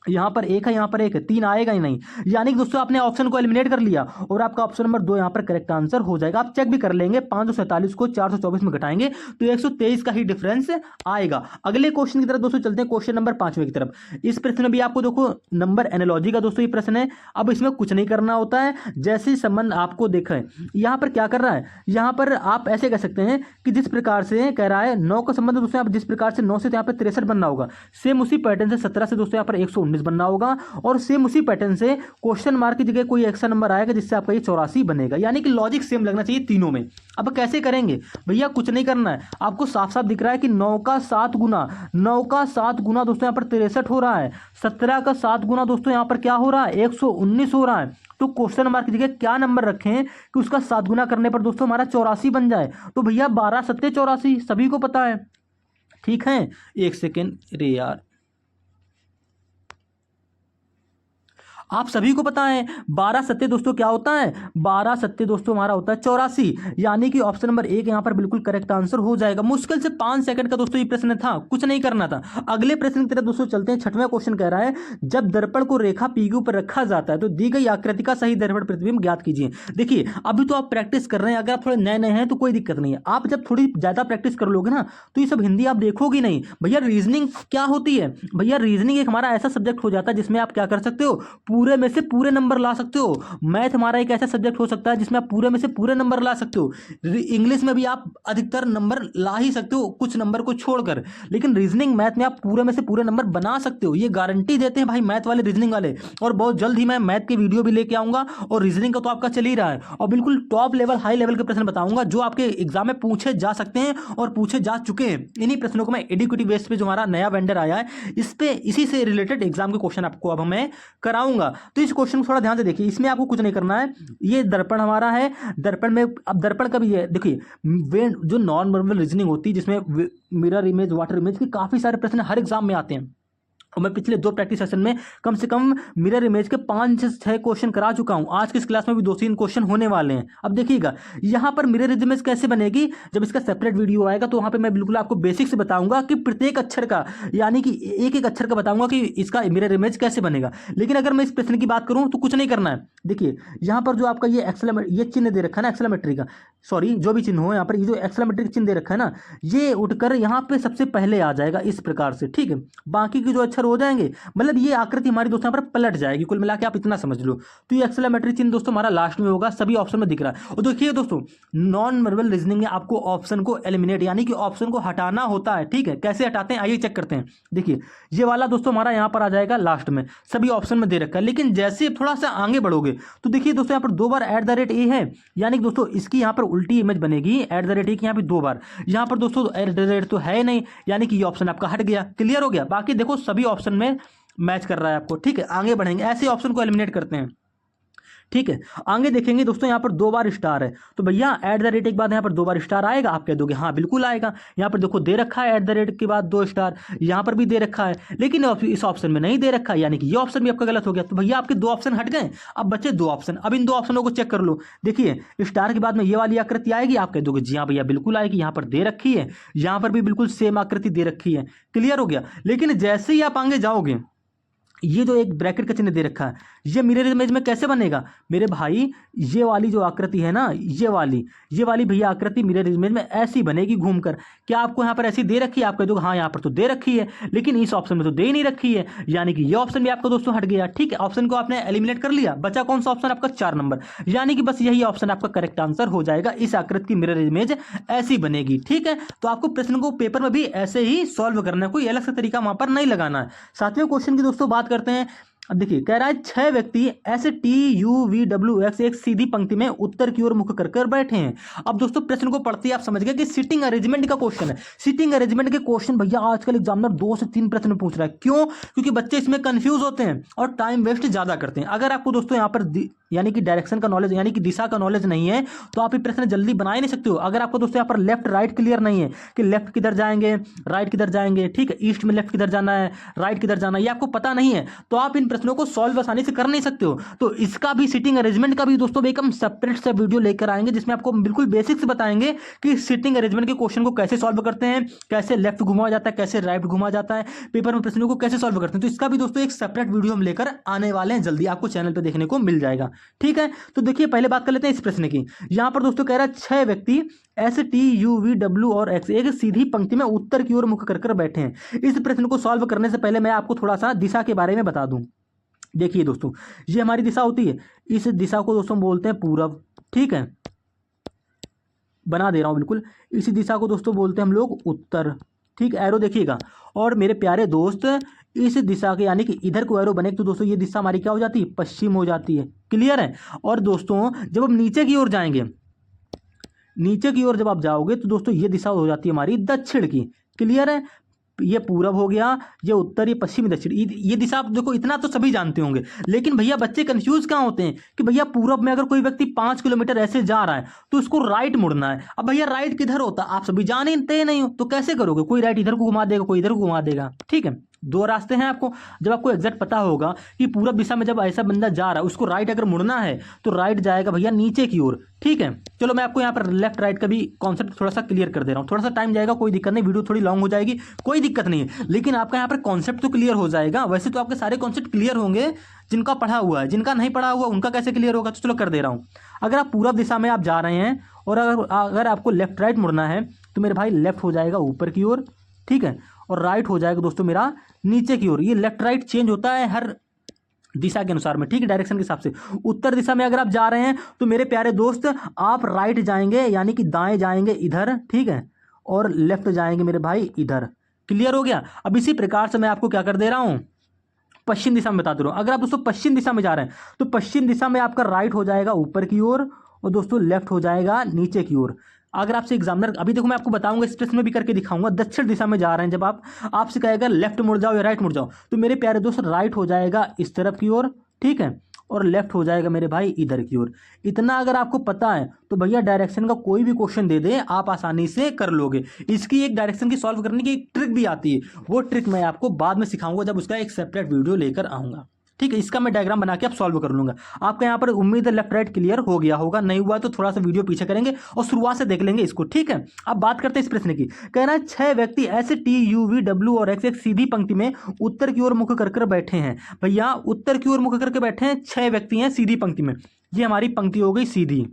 यहाँ पर 1 है यहाँ पर 1 है, 3 आएगा ही नहीं, यानी कि दोस्तों आपने ऑप्शन को एलिमिनेट कर लिया और आपका ऑप्शन नंबर 2 यहाँ पर करेक्ट आंसर हो जाएगा। आप चेक भी कर लेंगे, 547 को 424 में घटाएंगे तो 123 का ही डिफरेंस आएगा। अगले क्वेश्चन की तरफ दोस्तों चलते हैं, क्वेश्चन नंबर 5वें की तरफ। इस प्रश्न में भी आपको देखो नंबर एनालॉजी का दोस्तों ये प्रश्न है। अब इसमें कुछ नहीं करना होता है, जैसे संबंध आपको देखा है यहाँ पर क्या कर रहा है, यहाँ पर आप ऐसे कह सकते हैं कि जिस प्रकार से कह रहा है 9 का संबंध दोस्तों, जिस प्रकार से 9 से यहाँ पर 63 बनना होगा, सेम उसी पैटर्न से 17 से दोस्तों यहाँ पर 119 बनना होगा, और सेम उसी पैटर्न से क्वेश्चन मार्क की जगह कोई एक्स्ट्रा नंबर आएगा जिससे आपका ये 84 बनेगा, यानी कि लॉजिक सेम लगना चाहिए तीनों में। अब कैसे करेंगे भैया, कुछ नहीं करना है, आपको साफ साफ दिख रहा है कि 9 का 7 गुना दोस्तों यहाँ पर 63 हो रहा है, 17 का 7 गुना दोस्तों यहाँ पर क्या हो रहा है, 119 हो रहा है। तो क्वेश्चन मार्क की जगह क्या नंबर रखें कि उसका 7 गुना करने पर दोस्तों हमारा 84 बन जाए, तो भैया 12 7 84 सभी को पता है। ठीक है, एक सेकेंड रे यार, आप सभी को पता है 12 सत्ते दोस्तों क्या होता है, 12 सत्ते दोस्तों हमारा होता है 84, यानी कि ऑप्शन नंबर 1 यहाँ पर बिल्कुल करेक्ट आंसर हो जाएगा। मुश्किल से 5 सेकंड का दोस्तों ये प्रश्न था, कुछ नहीं करना था। अगले प्रश्न की तरफ दोस्तों चलते हैं। 6वां क्वेश्चन कह रहा है, जब दर्पण को रेखा पी क्यू पर रखा जाता है तो दी गई आकृति का सही दर्पण प्रतिबिंब ज्ञात कीजिए। देखिए अभी तो आप प्रैक्टिस कर रहे हैं, अगर आप थोड़े नए नए हैं तो कोई दिक्कत नहीं है। आप जब थोड़ी ज्यादा प्रैक्टिस कर लोगे ना तो ये सब हिंदी आप देखोगे नहीं। भैया रीजनिंग क्या होती है, भैया रीजनिंग एक हमारा ऐसा सब्जेक्ट हो जाता है जिसमें आप क्या कर सकते हो, पूरे में से पूरे नंबर ला सकते हो। मैथ हमारा एक ऐसा सब्जेक्ट हो सकता है जिसमें आप पूरे में से पूरे नंबर ला सकते हो। इंग्लिश में भी आप अधिकतर नंबर ला ही सकते हो कुछ नंबर को छोड़कर, लेकिन रीजनिंग मैथ में आप पूरे में से पूरे नंबर बना सकते हो। ये गारंटी देते हैं भाई मैथ वाले, रीजनिंग वाले। और बहुत जल्द ही मैं मैथ की वीडियो भी लेके आऊंगा, और रीजनिंग का तो आपका चल ही रहा है, और बिल्कुल टॉप लेवल हाई लेवल के प्रश्न बताऊंगा जो आपके एग्जाम में पूछे जा सकते हैं और पूछे जा चुके हैं। इन्हीं प्रश्नों को मैं एडुकेटिव बेस पे जो हमारा नया वेंडर आया है इस पे इसी से रिलेटेड एग्जाम के क्वेश्चन आपको अब मैं कराऊंगा। तो इस क्वेश्चन को थोड़ा ध्यान से देखिए, इसमें आपको कुछ नहीं करना है। ये दर्पण हमारा है, दर्पण में अब दर्पण का भी है, देखिए जो नॉन वर्बल रीजनिंग होती है जिसमें मिरर इमेज, वाटर इमेज के काफी सारे प्रश्न हर एग्जाम में आते हैं, और मैं पिछले 2 प्रैक्टिस सेशन में कम से कम मिरर इमेज के 5 से 6 क्वेश्चन करा चुका हूं। आज की इस क्लास में भी 2-3 क्वेश्चन होने वाले हैं। अब देखिएगा यहां पर मिरर इमेज कैसे बनेगी, जब इसका सेपरेट वीडियो आएगा तो वहां पे मैं बिल्कुल आपको बेसिक से बताऊंगा कि प्रत्येक अक्षर का, यानी कि एक एक अक्षर का बताऊंगा कि इसका मिरर इमेज कैसे बनेगा। लेकिन अगर मैं इस प्रश्न की बात करूं तो कुछ नहीं करना है। देखिए यहां पर जो आपका ये चिन्ह दे रखा है ना एक्सेलेमेट्री का, सॉरी जो भी चिन्ह हो यहाँ पर, ये जो एक्सेलेमेट्रिक चिन्ह दे रखा है ना, ये उठकर यहाँ पे सबसे पहले आ जाएगा इस प्रकार से, ठीक है। बाकी के जो अक्षर हो जाएंगे, मतलब ये आकृति हमारी दोस्तों यहाँ पर पलट जाएगी। कुल मिला के आप इतना समझ लो। तो ये एक्सेलेमेट्रिक चिन्ह दोस्तों हमारा लास्ट में होगा, सभी ऑप्शन में दिख रहा है। और देखिए दोस्तों नॉन वर्बल रीजनिंग में आपको ऑप्शन को एलिमिनेट यानी कि ऑप्शन को हटाना होता है, ठीक है। कैसे हटाते हैं आइए चेक करते हैं। देखिए ये वाला दोस्तों हमारा यहाँ पर आ जाएगा लास्ट में, सभी ऑप्शन में दे रखा है। लेकिन जैसे थोड़ा सा आगे बढ़ोगे तो देखिए दोस्तों यहाँ पर 2 बार @ a है, यानी कि दोस्तों इसकी यहाँ पर उल्टी इमेज बनेगी। @ a की यहाँ पे 2 बार, यहाँ पर दोस्तों @ तो है नहीं, यानी कि ये ऑप्शन आपका हट गया। क्लियर हो गया। बाकी देखो सभी ऑप्शन में मैच कर रहा है आपको, ठीक है। आगे बढ़ेंगे, ऐसे ऑप्शन को एलिमिनेट करते हैं, ठीक है। आगे देखेंगे दोस्तों यहाँ पर 2 बार स्टार है, तो भैया @ के बाद यहाँ पर 2 बार स्टार आएगा, आप कह दोगे हाँ बिल्कुल आएगा। यहाँ पर देखो दे रखा है @ के बाद 2 स्टार, यहाँ पर भी दे रखा है, लेकिन इस ऑप्शन में नहीं दे रखा है, यानी कि ये ऑप्शन भी आपका गलत हो गया। तो भैया आपके 2 ऑप्शन हट गए, अब बचे 2 ऑप्शन। अब इन 2 ऑप्शनों को चेक कर लो। देखिए स्टार के बाद में ये वाली आकृति आएगी, आप कह दोगे जी हाँ भैया बिल्कुल आएगी, यहाँ पर दे रखी है, यहाँ पर भी बिल्कुल सेम आकृति दे रखी है। क्लियर हो गया। लेकिन जैसे ही आप आगे जाओगे, ये जो एक ब्रैकेट का चिन्ह दे रखा है, ये मिरर इमेज में कैसे बनेगा मेरे भाई, ये वाली जो आकृति है ना, ये वाली भैया आकृति मिरर इमेज में ऐसी बनेगी घूमकर। क्या आपको यहाँ पर ऐसी दे रखी है, आप कह दो हाँ यहाँ पर तो दे रखी है, लेकिन इस ऑप्शन में तो दे ही नहीं रखी है, यानी कि ये ऑप्शन भी आपको दोस्तों हट गया, ठीक है। ऑप्शन को आपने एलिमिनेट कर लिया, बचा कौन सा ऑप्शन आपका 4 नंबर, यानी कि बस यही ऑप्शन आपका करेक्ट आंसर हो जाएगा। इस आकृति की मिरर इमेज ऐसी बनेगी, ठीक है। तो आपको प्रश्न को पेपर में भी ऐसे ही सॉल्व करना है, कोई अलग सा तरीका वहां पर नहीं लगाना है। 7वें क्वेश्चन की दोस्तों बात करते हैं। अब देखिए कह रहा है 6 व्यक्ति ऐसे TUVWX एक सीधी पंक्ति में उत्तर की ओर मुख कर बैठे हैं। अब दोस्तों प्रश्न को पढ़ते ही आप समझ गए कि सीटिंग अरेंजमेंट का क्वेश्चन है। सीटिंग अरेंजमेंट के क्वेश्चन भैया आजकल एग्जामिनर 2 से 3 प्रश्न पूछ रहा है। क्यों? क्योंकि बच्चे इसमें कंफ्यूज होते हैं और टाइम वेस्ट ज्यादा करते हैं। अगर आपको दोस्तों यहाँ पर यानी कि डायरेक्शन का नॉलेज यानी कि दिशा का नॉलेज नहीं है तो आप ये प्रश्न जल्दी बना ही नहीं सकते हो। अगर आपको दोस्तों यहाँ पर लेफ्ट राइट क्लियर नहीं है कि लेफ्ट किधर जाएंगे राइट किधर जाएंगे, ठीक है, ईस्ट में लेफ्ट किधर जाना है राइट किधर जाना है, ये आपको पता नहीं है तो आप इन प्रश्नों को सॉल्व आसानी से कर नहीं सकते हो। तो इसका भी सीटिंग अरेंजमेंट का भी दोस्तों एक हम सेपरेट सा वीडियो लेकर आएंगे जिसमें आपको बिल्कुल बेसिक्स बताएंगे कि सीटिंग अरेंजमेंट के क्वेश्चन को कैसे सॉल्व करते हैं, कैसे लेफ्ट घुमा जाता है, कैसे राइट घुमा जाता है, पेपर में प्रश्नों को कैसे सॉल्व करते हैं। तो इसका भी दोस्तों एक सेपरेट वीडियो हम लेकर आने वाले हैं, जल्दी आपको चैनल पर देखने को मिल जाएगा, ठीक है। तो देखिए पहले बात कर लेते हैं इस प्रश्न की। यहां पर दोस्तों कह रहा है 6 व्यक्ति STUVW और X एक सीधी पंक्ति में उत्तर की ओर मुख कर बैठे हैं। इस प्रश्न को सॉल्व करने से पहले मैं आपको थोड़ा सा दिशा के बारे में बता दूं। देखिए दोस्तों ये हमारी दिशा होती है, इस दिशा को दोस्तों बोलते हैं पूरब, ठीक है, बना दे रहा हूं बिल्कुल। इसी दिशा को दोस्तों बोलते हैं हम लोग उत्तर, ठीक, एरो देखिएगा। और मेरे प्यारे दोस्त इस दिशा के यानी कि इधर को एरो बने तो दोस्तों ये दिशा हमारी क्या हो जाती है, पश्चिम हो जाती है, क्लियर है। और दोस्तों जब हम नीचे की ओर जाएंगे, नीचे की ओर जब आप जाओगे तो दोस्तों ये दिशा हो जाती है हमारी दक्षिण की, क्लियर है। ये पूरब हो गया, ये उत्तर, ये पश्चिम, दक्षिण, ये दिशा आप देखो इतना तो सभी जानते होंगे। लेकिन भैया बच्चे कंफ्यूज कहाँ होते हैं कि भैया पूरब में अगर कोई व्यक्ति 5 किलोमीटर ऐसे जा रहा है तो उसको राइट मुड़ना है। अब भैया राइट किधर होता है आप सभी जानते नहीं हो तो कैसे करोगे, कोई राइट इधर को घुमा देगा कोई इधर को घुमा देगा, ठीक है। दो रास्ते हैं आपको। जब आपको एग्जैक्ट पता होगा कि पूरब दिशा में जब ऐसा बंदा जा रहा है उसको राइट अगर मुड़ना है तो राइट जाएगा भैया नीचे की ओर, ठीक है। चलो मैं आपको यहाँ पर लेफ्ट राइट का भी कॉन्सेप्ट थोड़ा सा क्लियर कर दे रहा हूँ, थोड़ा सा टाइम जाएगा, कोई दिक्कत नहीं, वीडियो थोड़ी लॉन्ग हो जाएगी, कोई दिक्कत नहीं है, लेकिन आपका यहाँ पर कॉन्सेप्ट तो क्लियर हो जाएगा। वैसे तो आपके सारे कॉन्सेप्ट क्लियर होंगे जिनका पढ़ा हुआ है, जिनका नहीं पढ़ा हुआ उनका कैसे क्लियर होगा, तो चलो कर दे रहा हूँ। अगर आप पूरब दिशा में आप जा रहे हैं और अगर आपको लेफ्ट राइट मुड़ना है तो मेरे भाई लेफ्ट हो जाएगा ऊपर की ओर, ठीक है, और राइट हो जाएगा दोस्तों मेरा नीचे की ओर। ये लेफ्ट राइट चेंज होता है हर दिशा के अनुसार में, ठीक है, डायरेक्शन के हिसाब से। उत्तर दिशा में अगर आप जा रहे हैं तो मेरे प्यारे दोस्त आप राइट जाएंगे यानी कि दाएं जाएंगे इधर, ठीक है, और लेफ्ट जाएंगे मेरे भाई इधर। क्लियर हो गया। अब इसी प्रकार से मैं आपको क्या कर दे रहा हूं, पश्चिम दिशा में बता दे रहा हूं। अगर आप दोस्तों पश्चिम दिशा में जा रहे हैं तो पश्चिम दिशा में आपका राइट हो जाएगा ऊपर की ओर और दोस्तों लेफ्ट हो जाएगा नीचे की ओर। अगर आपसे एग्जामिनर, अभी देखो मैं आपको बताऊंगा, इस प्रश्न में भी करके दिखाऊंगा, दक्षिण दिशा में जा रहे हैं जब आप, आपसे कहेगा लेफ्ट मुड़ जाओ या राइट मुड़ जाओ, तो मेरे प्यारे दोस्त राइट हो जाएगा इस तरफ की ओर, ठीक है, और लेफ्ट हो जाएगा मेरे भाई इधर की ओर। इतना अगर आपको पता है तो भैया डायरेक्शन का कोई भी क्वेश्चन दे दे आप आसानी से कर लोगे। इसकी एक डायरेक्शन की सॉल्व करने की एक ट्रिक भी आती है, वो ट्रिक मैं आपको बाद में सिखाऊंगा जब उसका एक सेपरेट वीडियो लेकर आऊंगा, ठीक है। इसका मैं डायग्राम बना के आप सॉल्व कर लूंगा। आपका यहाँ पर उम्मीद है लेफ्ट राइट क्लियर हो गया होगा, नहीं हुआ तो थोड़ा सा वीडियो पीछे करेंगे और शुरुआत से देख लेंगे इसको, ठीक है। अब बात करते हैं इस प्रश्न की। कह रहा है 6 व्यक्ति ऐसे टी यू वी डब्ल्यू और एक्स एक सीधी पंक्ति में उत्तर की ओर मुख कर बैठे हैं। भैया उत्तर की ओर मुख करके बैठे हैं, 6 व्यक्ति हैं सीधी पंक्ति में, ये हमारी पंक्ति हो गई सीधी,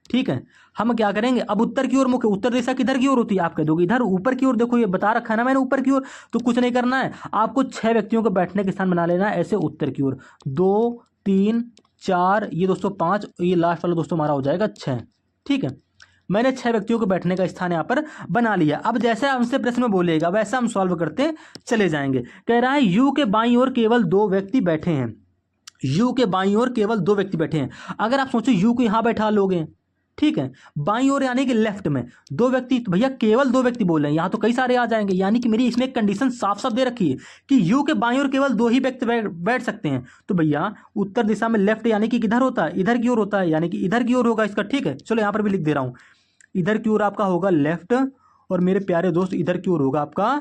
ठीक है। हम क्या करेंगे, अब उत्तर की ओर मुख, उत्तर दिशा किधर की ओर होती है, आप कह दोगे इधर ऊपर की ओर, देखो ये बता रखा है ना मैंने ऊपर की ओर, तो कुछ नहीं करना है, आपको 6 व्यक्तियों को बैठने के स्थान बना लेना है ऐसे उत्तर की ओर, 2 3 4, ये दोस्तों 5, ये लास्ट वाला दोस्तों हमारा हो जाएगा 6, ठीक है। मैंने 6 व्यक्तियों को बैठने का स्थान यहाँ पर बना लिया। अब जैसे हमसे प्रश्न में बोलेगा वैसा हम सॉल्व करते चले जाएंगे। कह रहा है यू के बाईं ओर केवल 2 व्यक्ति बैठे हैं, यू के बाईं ओर केवल 2 व्यक्ति बैठे हैं। अगर आप सोचो यू को यहाँ बैठा लोगे, ठीक है, बाईं ओर यानी कि लेफ्ट में 2 व्यक्ति, तो भैया केवल 2 व्यक्ति बोल रहे हैं, यहाँ तो कई सारे आ जाएंगे, यानी कि मेरी इसमें एक कंडीशन साफ साफ दे रखी है कि यू के बाईं ओर केवल 2 ही व्यक्ति बैठ सकते हैं। तो भैया उत्तर दिशा में लेफ्ट यानी कि किधर होता है, इधर की ओर होता है, यानी कि इधर की ओर होगा इसका, ठीक है। चलो यहाँ पर भी लिख दे रहा हूँ, इधर की ओर आपका होगा लेफ्ट और मेरे प्यारे दोस्त इधर की ओर होगा आपका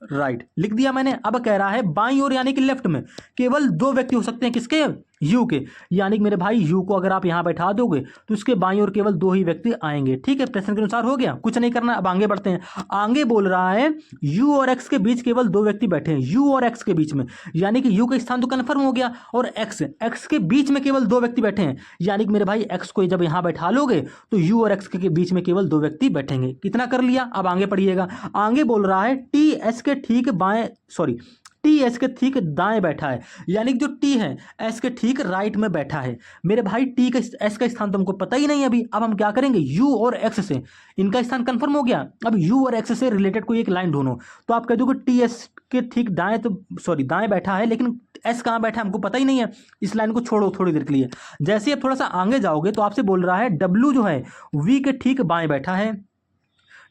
राइट, लिख दिया मैंने। अब कह रहा है बाईं ओर यानी कि लेफ्ट में केवल 2 व्यक्ति हो सकते हैं, किसके, यू के, यानी कि मेरे भाई यू को अगर आप यहां बैठा दोगे तो इसके बाईं ओर केवल 2 ही व्यक्ति आएंगे, ठीक है। प्रश्न के अनुसार हो गया, कुछ नहीं करना। अब आगे बढ़ते हैं। आगे बोल रहा है यू और एक्स के बीच केवल 2 व्यक्ति बैठे हैं, यू और एक्स के बीच में, यानी कि यू का स्थान तो कन्फर्म हो गया, और एक्स के बीच में केवल 2 व्यक्ति बैठे हैं, यानी कि मेरे भाई एक्स को जब यहां बैठा लोगे तो यू और एक्स के बीच में केवल 2 व्यक्ति बैठेंगे। कितना कर लिया। अब आगे पढ़िएगा। आगे बोल रहा है टी एस के ठीक बाएं, सॉरी, टी एस के ठीक दाएं बैठा है, यानी कि जो टी है एस के ठीक राइट में बैठा है। मेरे भाई टी का एस का स्थान तो हमको पता ही नहीं अभी। अब हम क्या करेंगे, यू और एक्स से इनका स्थान कंफर्म हो गया। अब यू और एक्स से रिलेटेड कोई एक लाइन ढूंढो, तो आप कह दोगे टी एस के ठीक दाएं, तो सॉरी दाएं बैठा है, लेकिन एस कहाँ बैठा है हमको पता ही नहीं है, इस लाइन को छोड़ो थोड़ी देर के लिए। जैसे आप थोड़ा सा आगे जाओगे तो आपसे बोल रहा है डब्ल्यू जो है वी के ठीक बाएं बैठा है,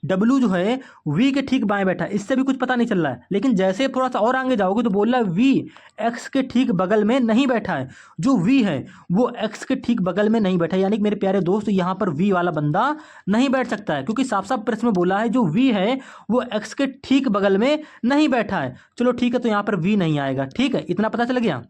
डब्ल्यू जो है वी के ठीक बाएं बैठा है, इससे भी कुछ पता नहीं चल रहा है। लेकिन जैसे थोड़ा सा और आगे जाओगे तो बोल रहा है वी एक्स के ठीक बगल में नहीं बैठा है, जो वी है वो एक्स के ठीक बगल में नहीं बैठा है, यानी कि मेरे प्यारे दोस्त यहाँ पर वी वाला बंदा नहीं बैठ सकता है, क्योंकि साफ साफ प्रश्न में बोला है जो वी है वो एक्स के ठीक बगल में नहीं बैठा है। चलो ठीक है, तो यहाँ पर वी नहीं आएगा, ठीक है, इतना पता चल गया।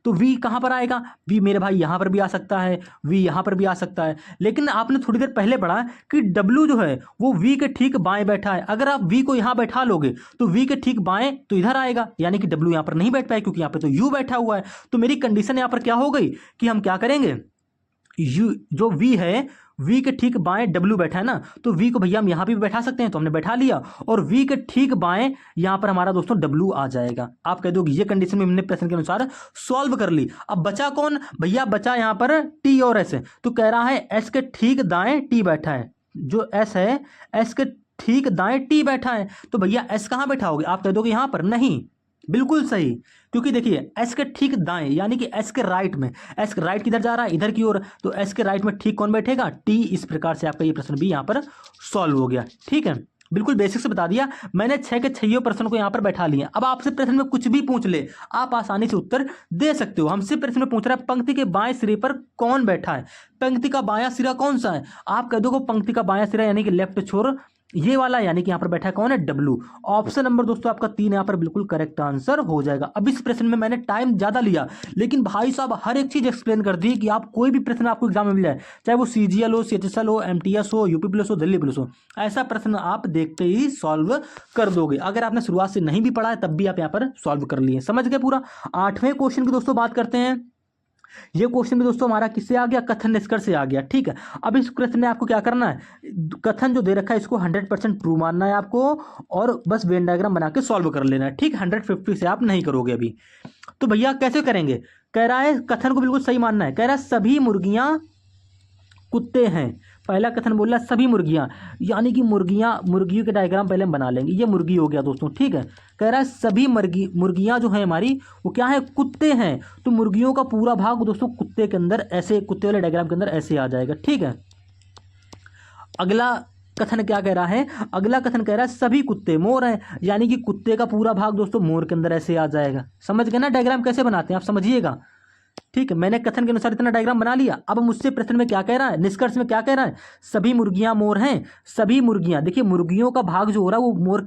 तो v कहाँ पर आएगा, v मेरे भाई यहाँ पर भी आ सकता है, v यहाँ पर भी आ सकता है, लेकिन आपने थोड़ी देर पहले पढ़ा कि w जो है वो v के ठीक बाएं बैठा है। अगर आप v को यहाँ बैठा लोगे तो v के ठीक बाएं तो इधर आएगा, यानी कि w यहाँ पर नहीं बैठ पाए क्योंकि यहाँ पे तो u बैठा हुआ है। तो मेरी कंडीशन यहाँ पर क्या हो गई कि हम क्या करेंगे, u जो v है v के ठीक बाएं w बैठा है ना, तो v को भैया हम यहाँ पे भी बैठा सकते हैं, तो हमने बैठा लिया, और v के ठीक बाएं यहाँ पर हमारा दोस्तों w आ जाएगा। आप कह दोगे ये कंडीशन में हमने प्रश्न के अनुसार सॉल्व कर ली। अब बचा कौन भैया, बचा यहाँ पर t और s है। तो कह रहा है s के ठीक दाएं t बैठा है, जो s है s के ठीक दाएं t बैठा है, तो भैया s कहाँ बैठा होगा, आप कह दोगे यहाँ पर, नहीं, बिल्कुल सही, क्योंकि देखिए एस के ठीक दाएं यानी कि एस के राइट में, एस के राइट किधर जा रहा है, इधर की ओर, तो एस के राइट में ठीक कौन बैठेगा, टी। इस प्रकार से आपका ये प्रश्न भी यहाँ पर सॉल्व हो गया, ठीक है। बिल्कुल बेसिक से बता दिया मैंने, 6 के 6 प्रश्न को यहाँ पर बैठा लिया। अब आपसे प्रश्न में कुछ भी पूछ ले आप आसानी से उत्तर दे सकते हो। हमसे प्रश्न में पूछ रहा है पंक्ति के बाएं सिरे पर कौन बैठा है, पंक्ति का बायां सिरा कौन सा है, आप कह दो पंक्ति का बायां सिरा यानी कि लेफ्ट छोर ये वाला यानी कि यहाँ पर बैठा है कौन है, डब्लू। ऑप्शन नंबर दोस्तों आपका 3 यहाँ पर बिल्कुल करेक्ट आंसर हो जाएगा। अब इस प्रश्न में मैंने टाइम ज़्यादा लिया, लेकिन भाई साहब हर एक चीज़ एक्सप्लेन कर दी कि आप कोई भी प्रश्न आपको एग्जाम में मिल जाए, चाहे वो CGL हो, CHSL हो, MTS हो, UP पुलिस हो, दिल्ली पुलिस हो, ऐसा प्रश्न आप देखते ही सॉल्व कर दोगे। अगर आपने शुरुआत से नहीं भी पढ़ा है तब भी आप यहाँ पर सॉल्व कर लिए। समझ गए पूरा। 8वें क्वेश्चन की दोस्तों बात करते हैं। ये क्वेश्चन भी दोस्तों हमारा किससे आ गया, कथन निष्कर्ष से आ गया। ठीक है, अब इस क्वेश्चन में आपको क्या करना है, कथन जो दे रखा है इसको 100% ट्रू मानना है आपको, और बस वेन डायग्राम बना के सॉल्व कर लेना है। ठीक, 150 से आप नहीं करोगे अभी। तो भैया कैसे करेंगे, कह रहा है कथन को बिल्कुल सही मानना है। कह रहा है सभी मुर्गियां कुत्ते हैं। पहला कथन बोल रहा है सभी मुर्गियां, यानी कि मुर्गियों के डायग्राम पहले हम बना लेंगे। ये मुर्गी हो गया दोस्तों। ठीक है, कह रहा है सभी मुर्गियां जो है हमारी वो क्या है, कुत्ते हैं। तो मुर्गियों का पूरा भाग दोस्तों कुत्ते के अंदर ऐसे, कुत्ते वाले डायग्राम के अंदर ऐसे आ जाएगा। ठीक है, अगला कथन क्या कह रहा है, अगला कथन कह रहा है सभी कुत्ते मोर हैं, यानी कि कुत्ते का पूरा भाग दोस्तों मोर के अंदर ऐसे आ जाएगा। समझ गए ना डायग्राम कैसे बनाते हैं, आप समझिएगा। ठीक है, मैंने कथन के अनुसार इतना डायग्राम बना लिया। अब मुझसे प्रश्न में क्या कह रहा है, निष्कर्ष में क्या कह रहा है, सभी मुर्गियां मोर हैं। सभी मुर्गियां, देखिए मुर्गियों का भाग जो हो रहा है वो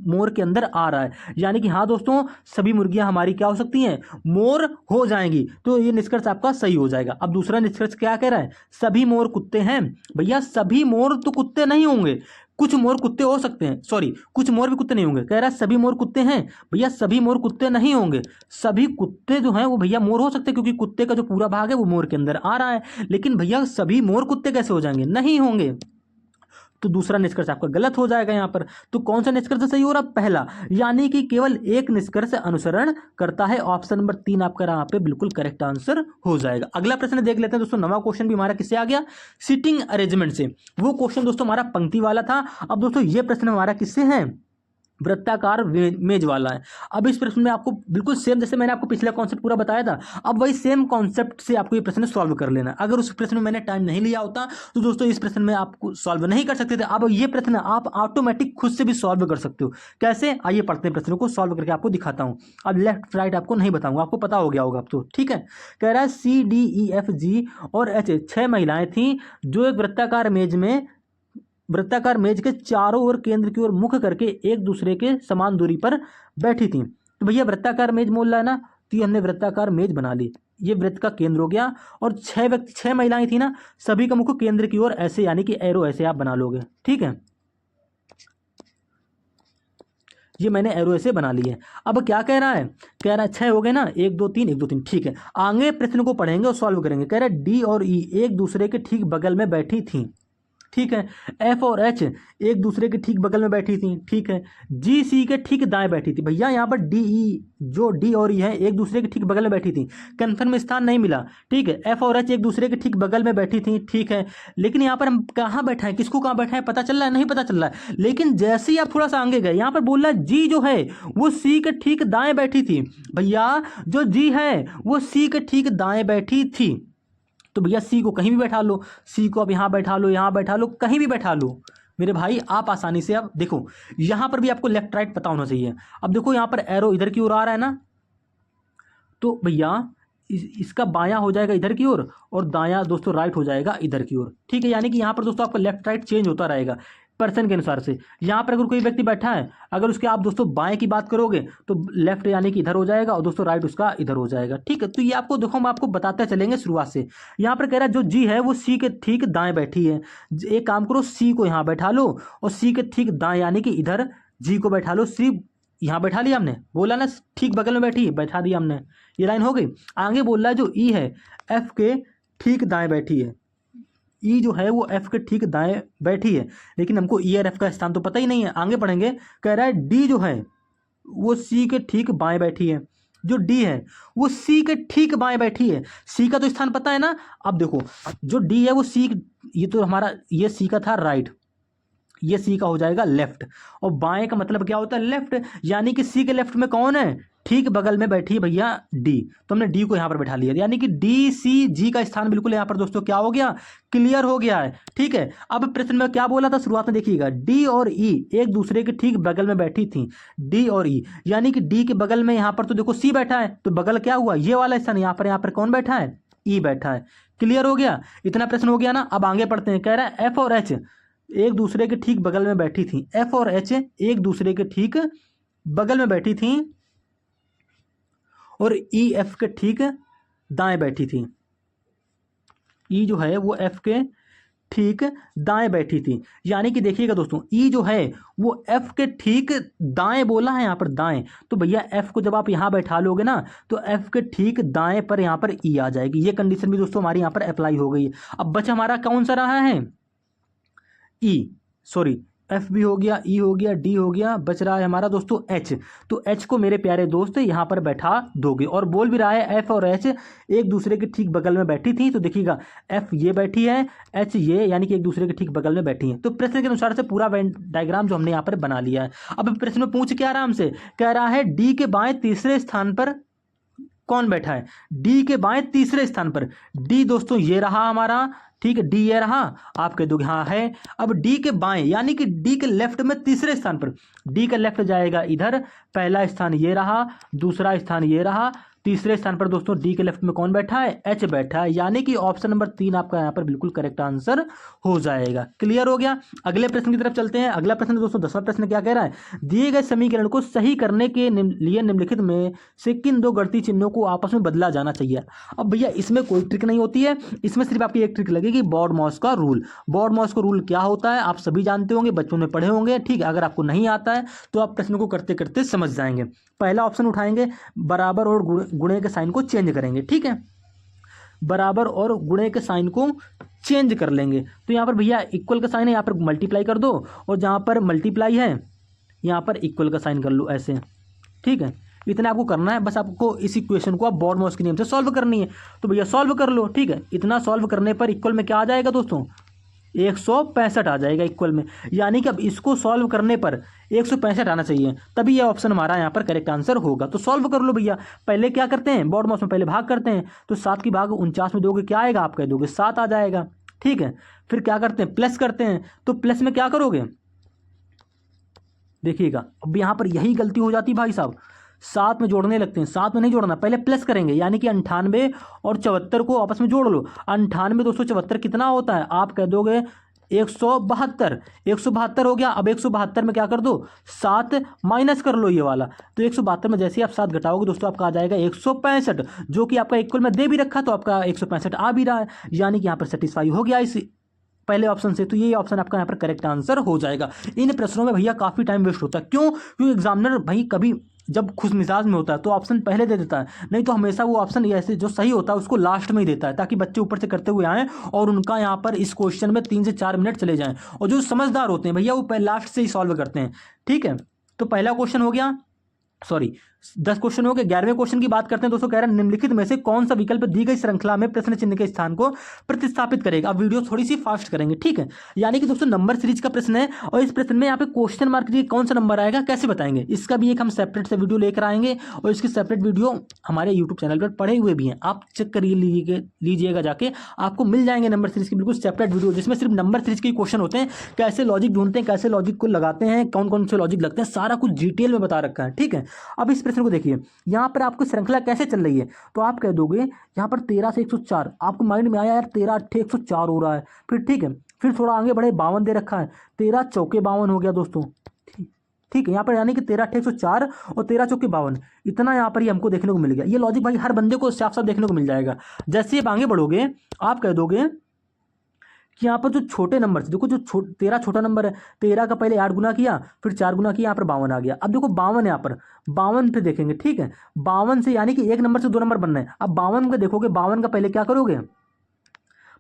मोर के अंदर आ रहा है, यानी कि हाँ दोस्तों सभी मुर्गियां हमारी क्या हो सकती हैं, मोर हो जाएंगी। तो ये निष्कर्ष आपका सही हो जाएगा। अब दूसरा निष्कर्ष क्या कह रहा है, सभी मोर कुत्ते हैं। भैया सभी मोर तो कुत्ते नहीं होंगे, कुछ मोर कुत्ते हो सकते हैं, सॉरी कुछ मोर भी कुत्ते नहीं होंगे। कह रहा है सभी मोर कुत्ते हैं। भैया सभी मोर कुत्ते नहीं होंगे, सभी कुत्ते जो हैं वो भैया मोर हो सकते हैं, क्योंकि कुत्ते का जो पूरा भाग है वो मोर के अंदर आ रहा है। लेकिन भैया सभी मोर कुत्ते कैसे हो जाएंगे, नहीं होंगे। तो दूसरा निष्कर्ष आपका गलत हो जाएगा यहाँ पर। तो कौन सा निष्कर्ष सही हो रहा, पहला, यानी कि केवल एक निष्कर्ष अनुसरण करता है। ऑप्शन नंबर 3 आपका यहाँ पे बिल्कुल करेक्ट आंसर हो जाएगा। अगला प्रश्न देख लेते हैं दोस्तों। नवा क्वेश्चन भी हमारा किससे आ गया, सीटिंग अरेंजमेंट से। वो क्वेश्चन दोस्तों हमारा पंक्ति वाला था। अब दोस्तों ये प्रश्न हमारा किससे है, वृत्ताकार मेज वाला है। अब इस प्रश्न में आपको बिल्कुल सेम, जैसे मैंने आपको पिछला कॉन्सेप्ट पूरा बताया था, अब वही सेम कॉन्सेप्ट से आपको ये प्रश्न सॉल्व कर लेना। अगर उस प्रश्न में मैंने टाइम नहीं लिया होता तो दोस्तों इस प्रश्न में आपको सॉल्व नहीं कर सकते थे। अब ये प्रश्न आप ऑटोमेटिक खुद से भी सॉल्व कर सकते हो। कैसे, आइए पढ़ते हैं प्रश्नों को, सॉल्व करके आपको दिखाता हूँ। अब लेफ्ट राइट आपको नहीं बताऊंगा, आपको पता हो गया होगा अब तो। ठीक है, कह रहा है CDEFG और H 6 महिलाएं थीं जो एक वृत्ताकार मेज के चारों ओर केंद्र की ओर मुख करके एक दूसरे के समान दूरी पर बैठी थी। तो भैया वृत्ताकार मेज बोल रहा है ना, तो ये हमने वृत्ताकार मेज बना ली। ये वृत्त का केंद्र हो गया, और 6 महिलाएं थी ना, सभी का मुख केंद्र की ओर ऐसे, यानी कि एरो ऐसे आप बना लोगे। ठीक है, ये मैंने एरो ऐसे बना लिए। अब क्या कह रहा है, कह रहा है 6 हो गए ना, 1 2 3 1 2 3। ठीक है, आगे प्रश्न को पढ़ेंगे और सॉल्व करेंगे। कह रहा है D और E एक दूसरे के ठीक बगल में बैठी थी। ठीक है, F और H एक दूसरे के ठीक बगल में बैठी थी। ठीक है, G C के ठीक दाएं बैठी थी। भैया यहाँ पर जो D और E है एक दूसरे के ठीक बगल में बैठी थी, कन्फर्म स्थान नहीं मिला। ठीक है, F और H एक दूसरे के ठीक बगल में बैठी थी। ठीक है, लेकिन यहाँ पर हम कहाँ बैठा है, किसको कहाँ बैठा है पता चल रहा है, नहीं पता चल रहा है। लेकिन जैसे ही आप थोड़ा सा आगे गए, यहाँ पर बोल रहा है G जो है वो C के ठीक दाएं बैठी थी। भैया जो G है वो C के ठीक दाएं बैठी थी। तो भैया सी को कहीं भी बैठा लो, सी को अब यहाँ बैठा लो, यहाँ बैठा लो, कहीं भी बैठा लो मेरे भाई, आप आसानी से। अब देखो यहाँ पर भी आपको लेफ्ट राइट पता होना चाहिए। अब देखो यहाँ पर एरो इधर की ओर आ रहा है ना, तो भैया इसका बायां हो जाएगा इधर की ओर, और दायां दोस्तों राइट हो जाएगा इधर की ओर। ठीक है, यानी कि यहाँ पर दोस्तों आपका लेफ्ट राइट चेंज होता रहेगा पर्सन के अनुसार से। यहाँ पर अगर कोई व्यक्ति बैठा है, अगर उसके आप दोस्तों बाएं की बात करोगे तो लेफ्ट यानी कि इधर हो जाएगा, और दोस्तों राइट उसका इधर हो जाएगा। ठीक है, तो ये आपको देखो हम आपको बताते चलेंगे शुरुआत से। यहाँ पर कह रहा है जो जी है वो सी के ठीक दाएं बैठी है। एक काम करो, सी को यहाँ बैठा लो, और सी के ठीक दाएं यानी कि इधर जी को बैठा लो। सी यहाँ बैठा लिया हमने, बोला ना ठीक बगल में बैठी है, बैठा दिया हमने, ये लाइन हो गई। आगे बोल रहा है जो ई है एफ के ठीक दाएं बैठी है। ई जो है वो एफ के ठीक दाएं बैठी है, लेकिन हमको ई और एफ का स्थान तो पता ही नहीं है। आगे पढ़ेंगे, कह रहा है डी जो है वो सी के ठीक बाएं बैठी है। जो डी है वो सी के ठीक बाएं बैठी है। सी का तो स्थान पता है ना। अब देखो जो डी है वो सी, ये तो हमारा ये सी का था राइट, ये सी का हो जाएगा लेफ्ट, और बाएं का मतलब क्या होता है लेफ्ट, यानी कि सी के लेफ्ट में कौन है, ठीक बगल में बैठी है भैया डी। तो हमने डी को यहां पर बैठा लिया, यानी कि डी सी जी का स्थान बिल्कुल यहां पर दोस्तों क्या हो गया, क्लियर हो गया है। ठीक है, अब प्रश्न में क्या बोला था शुरुआत में, देखिएगा डी और ई एक दूसरे के ठीक बगल में बैठी थी। डी और ई यानी कि डी के बगल में यहां पर तो देखो सी बैठा है, तो बगल क्या हुआ ये वाला स्थान, यहाँ पर कौन बैठा है, ई बैठा है। क्लियर हो गया, इतना प्रश्न हो गया ना। अब आगे पढ़ते हैं, कह रहा है एफ और एच एक दूसरे के ठीक बगल में बैठी थी, एफ और एच एक दूसरे के ठीक बगल में बैठी थी और ई एफ के ठीक दाएं बैठी थी। ई जो है वो एफ के ठीक दाएं बैठी थी, यानी कि देखिएगा दोस्तों ई जो है वो एफ के ठीक दाएं बोला है यहाँ पर दाएं, तो भैया एफ को जब आप यहाँ बैठा लोगे ना तो एफ के ठीक दाएं पर यहाँ पर ई आ जाएगी। ये कंडीशन भी दोस्तों हमारी यहाँ पर अप्लाई हो गई है। अब बचा हमारा कौन सा रहा है, ई सॉरी एफ भी हो गया, ई हो गया, डी हो गया, बच रहा है हमारा दोस्तों एच। तो एच को मेरे प्यारे दोस्त यहाँ पर बैठा दोगे, और बोल भी रहा है एफ और एच एक दूसरे के ठीक बगल में बैठी थी, तो देखिएगा एफ ये बैठी है, एच ये, यानी कि एक दूसरे के ठीक बगल में बैठी है। तो प्रश्न के अनुसार से पूरा वेन डायग्राम जो हमने यहाँ पर बना लिया है। अब प्रश्न में पूछ क्या रहा हमसे, कह रहा है डी के बाएं तीसरे स्थान पर कौन बैठा है, डी के बाएं तीसरे स्थान पर। डी दोस्तों ये रहा हमारा, ठीक है, डी ये रहा, आप कह दोगे हाँ है। अब डी के बाएं यानी कि डी के लेफ्ट में तीसरे स्थान पर, डी का लेफ्ट जाएगा इधर, पहला स्थान ये रहा, दूसरा स्थान ये रहा, तीसरे स्थान पर दोस्तों डी के लेफ्ट में कौन बैठा है, एच बैठा है, यानी कि ऑप्शन नंबर 3 आपका यहाँ पर बिल्कुल करेक्ट आंसर हो जाएगा। क्लियर हो गया। अगले प्रश्न की तरफ चलते हैं। अगला प्रश्न दोस्तों 10वां प्रश्न क्या कह रहा है, दिए गए समीकरण को सही करने के लिए निम्नलिखित में से किन दो गणितीय चिन्हों को आपस में बदला जाना चाहिए। अब भैया इसमें कोई ट्रिक नहीं होती है, इसमें सिर्फ आपकी एक ट्रिक लगेगी, बॉड-मॉस का रूल। बॉड-मॉस का रूल क्या होता है आप सभी जानते होंगे, बच्चों में पढ़े होंगे, ठीक है। अगर आपको नहीं आता है तो आप प्रश्न को करते करते समझ जाएंगे। पहला ऑप्शन उठाएंगे, बराबर और गुणे के साइन को चेंज करेंगे, ठीक है, बराबर और गुणे के साइन को चेंज कर लेंगे। तो यहाँ पर भैया इक्वल का साइन है, यहाँ पर मल्टीप्लाई कर दो, और जहाँ पर मल्टीप्लाई है यहाँ पर इक्वल का साइन कर लो ऐसे, ठीक है। इतना आपको करना है, बस आपको इस इक्वेशन को आप बॉड-मॉस के नियम से सॉल्व करनी है। तो भैया सॉल्व कर लो, ठीक है। इतना सॉल्व करने पर इक्वल में क्या आ जाएगा दोस्तों, 165 आ जाएगा इक्वल में, यानी कि अब इसको सॉल्व करने पर 165 आना चाहिए, तभी यह ऑप्शन हमारा यहाँ पर करेक्ट आंसर होगा। तो सॉल्व कर लो भैया। पहले क्या करते हैं, बॉड-मॉस में पहले भाग करते हैं, तो 7 की भाग 49 में दोगे क्या आएगा, आप कह दोगे 7 आ जाएगा, ठीक है। फिर क्या करते हैं, प्लस करते हैं, तो प्लस में क्या करोगे, देखिएगा अब यहाँ पर यही गलती हो जाती है भाई साहब, 7 में जोड़ने लगते हैं, 7 में नहीं जोड़ना, पहले प्लस करेंगे, यानी कि 98 और 74 को आपस में जोड़ लो। 98 274 कितना होता है, आप कह दोगे 172, 172 हो गया। अब 172 में क्या कर दो, 7 माइनस कर लो ये वाला, तो 172 में जैसे ही आप 7 घटाओगे दोस्तों आपका आ जाएगा 165, जो कि आपका इक्वल में दे भी रखा, तो आपका 165 आ भी रहा है, यानी कि यहाँ पर सेटिस्फाई हो गया इस पहले ऑप्शन से। तो ये ऑप्शन आपका यहाँ पर करेक्ट आंसर हो जाएगा। इन प्रश्नों में भैया काफ़ी टाइम वेस्ट होता है, क्यों, क्योंकि एग्जामिनर भाई कभी जब खुश मिजाज में होता है तो ऑप्शन पहले दे देता है, नहीं तो हमेशा वो ऑप्शन ऐसे जो सही होता है उसको लास्ट में ही देता है, ताकि बच्चे ऊपर से करते हुए आएँ और उनका यहाँ पर इस क्वेश्चन में 3 से 4 मिनट चले जाएँ। और जो समझदार होते हैं भैया वो लास्ट से ही सॉल्व करते हैं, ठीक है। तो पहला क्वेश्चन हो गया, सॉरी 10 क्वेश्चन हो गए। 11वें क्वेश्चन की बात करते हैं दोस्तों, कह रहे हैं निम्नलिखित में से कौन सा विकल्प दी गई श्रृंखला में प्रश्न चिन्ह के स्थान को प्रतिस्थापित करेगा। अब वीडियो थोड़ी सी फास्ट करेंगे, ठीक है। यानी कि दोस्तों नंबर सीरीज का प्रश्न है, और इस प्रश्न में यहाँ पे क्वेश्चन मार्क दिए कौन सा नंबर आएगा कैसे बताएंगे, इसका भी एक हम सेपरेट से वीडियो लेकर आएंगे, और इसकी सेपरेट वीडियो हमारे यूट्यूब चैनल पर पड़े हुए भी हैं, आप चेक कर लीजिएगा जाके, आपको मिल जाएंगे नंबर सीरीज की बिल्कुल सेपरेट वीडियो, जिसमें सिर्फ नंबर सीरीज के क्वेश्चन होते हैं, कैसे लॉजिक ढूंढते हैं, कैसे लॉजिक को लगाते हैं, कौन कौन से लॉजिक लगते हैं, सारा कुछ डिटेल में बता रखा है, ठीक है। अब इस प्रश्न को देखिए, यहाँ पर आपको श्रृंखला कैसे चल रही है, तो आप कह दोगे यहाँ पर 13 से 104, आपको माइंड में आया यार 13 8 104 हो रहा है, फिर ठीक है, फिर थोड़ा आगे बढ़े 52 दे रखा है, 13 चौके 52 हो गया दोस्तों, ठीक है। यहाँ पर यानी कि 13 8 104 और 13 चौके 52, इतना यहाँ पर ही हमको देखने को मिल गया। ये लॉजिक भाई हर बंदे को साफ साफ देखने को मिल जाएगा। जैसे आप आगे बढ़ोगे आप कह दोगे कि यहाँ पर जो छोटे नंबर देखो, जो 13 छोटा नंबर है, 13 का पहले 8 गुना किया, फिर 4 गुना किया, यहाँ पर 52 आ गया। अब देखो 52 यहाँ पर 52 पे देखेंगे, ठीक है, 52 से यानी कि एक नंबर से 2 नंबर बनना है। अब 52 का देखोगे, 52 का पहले क्या करोगे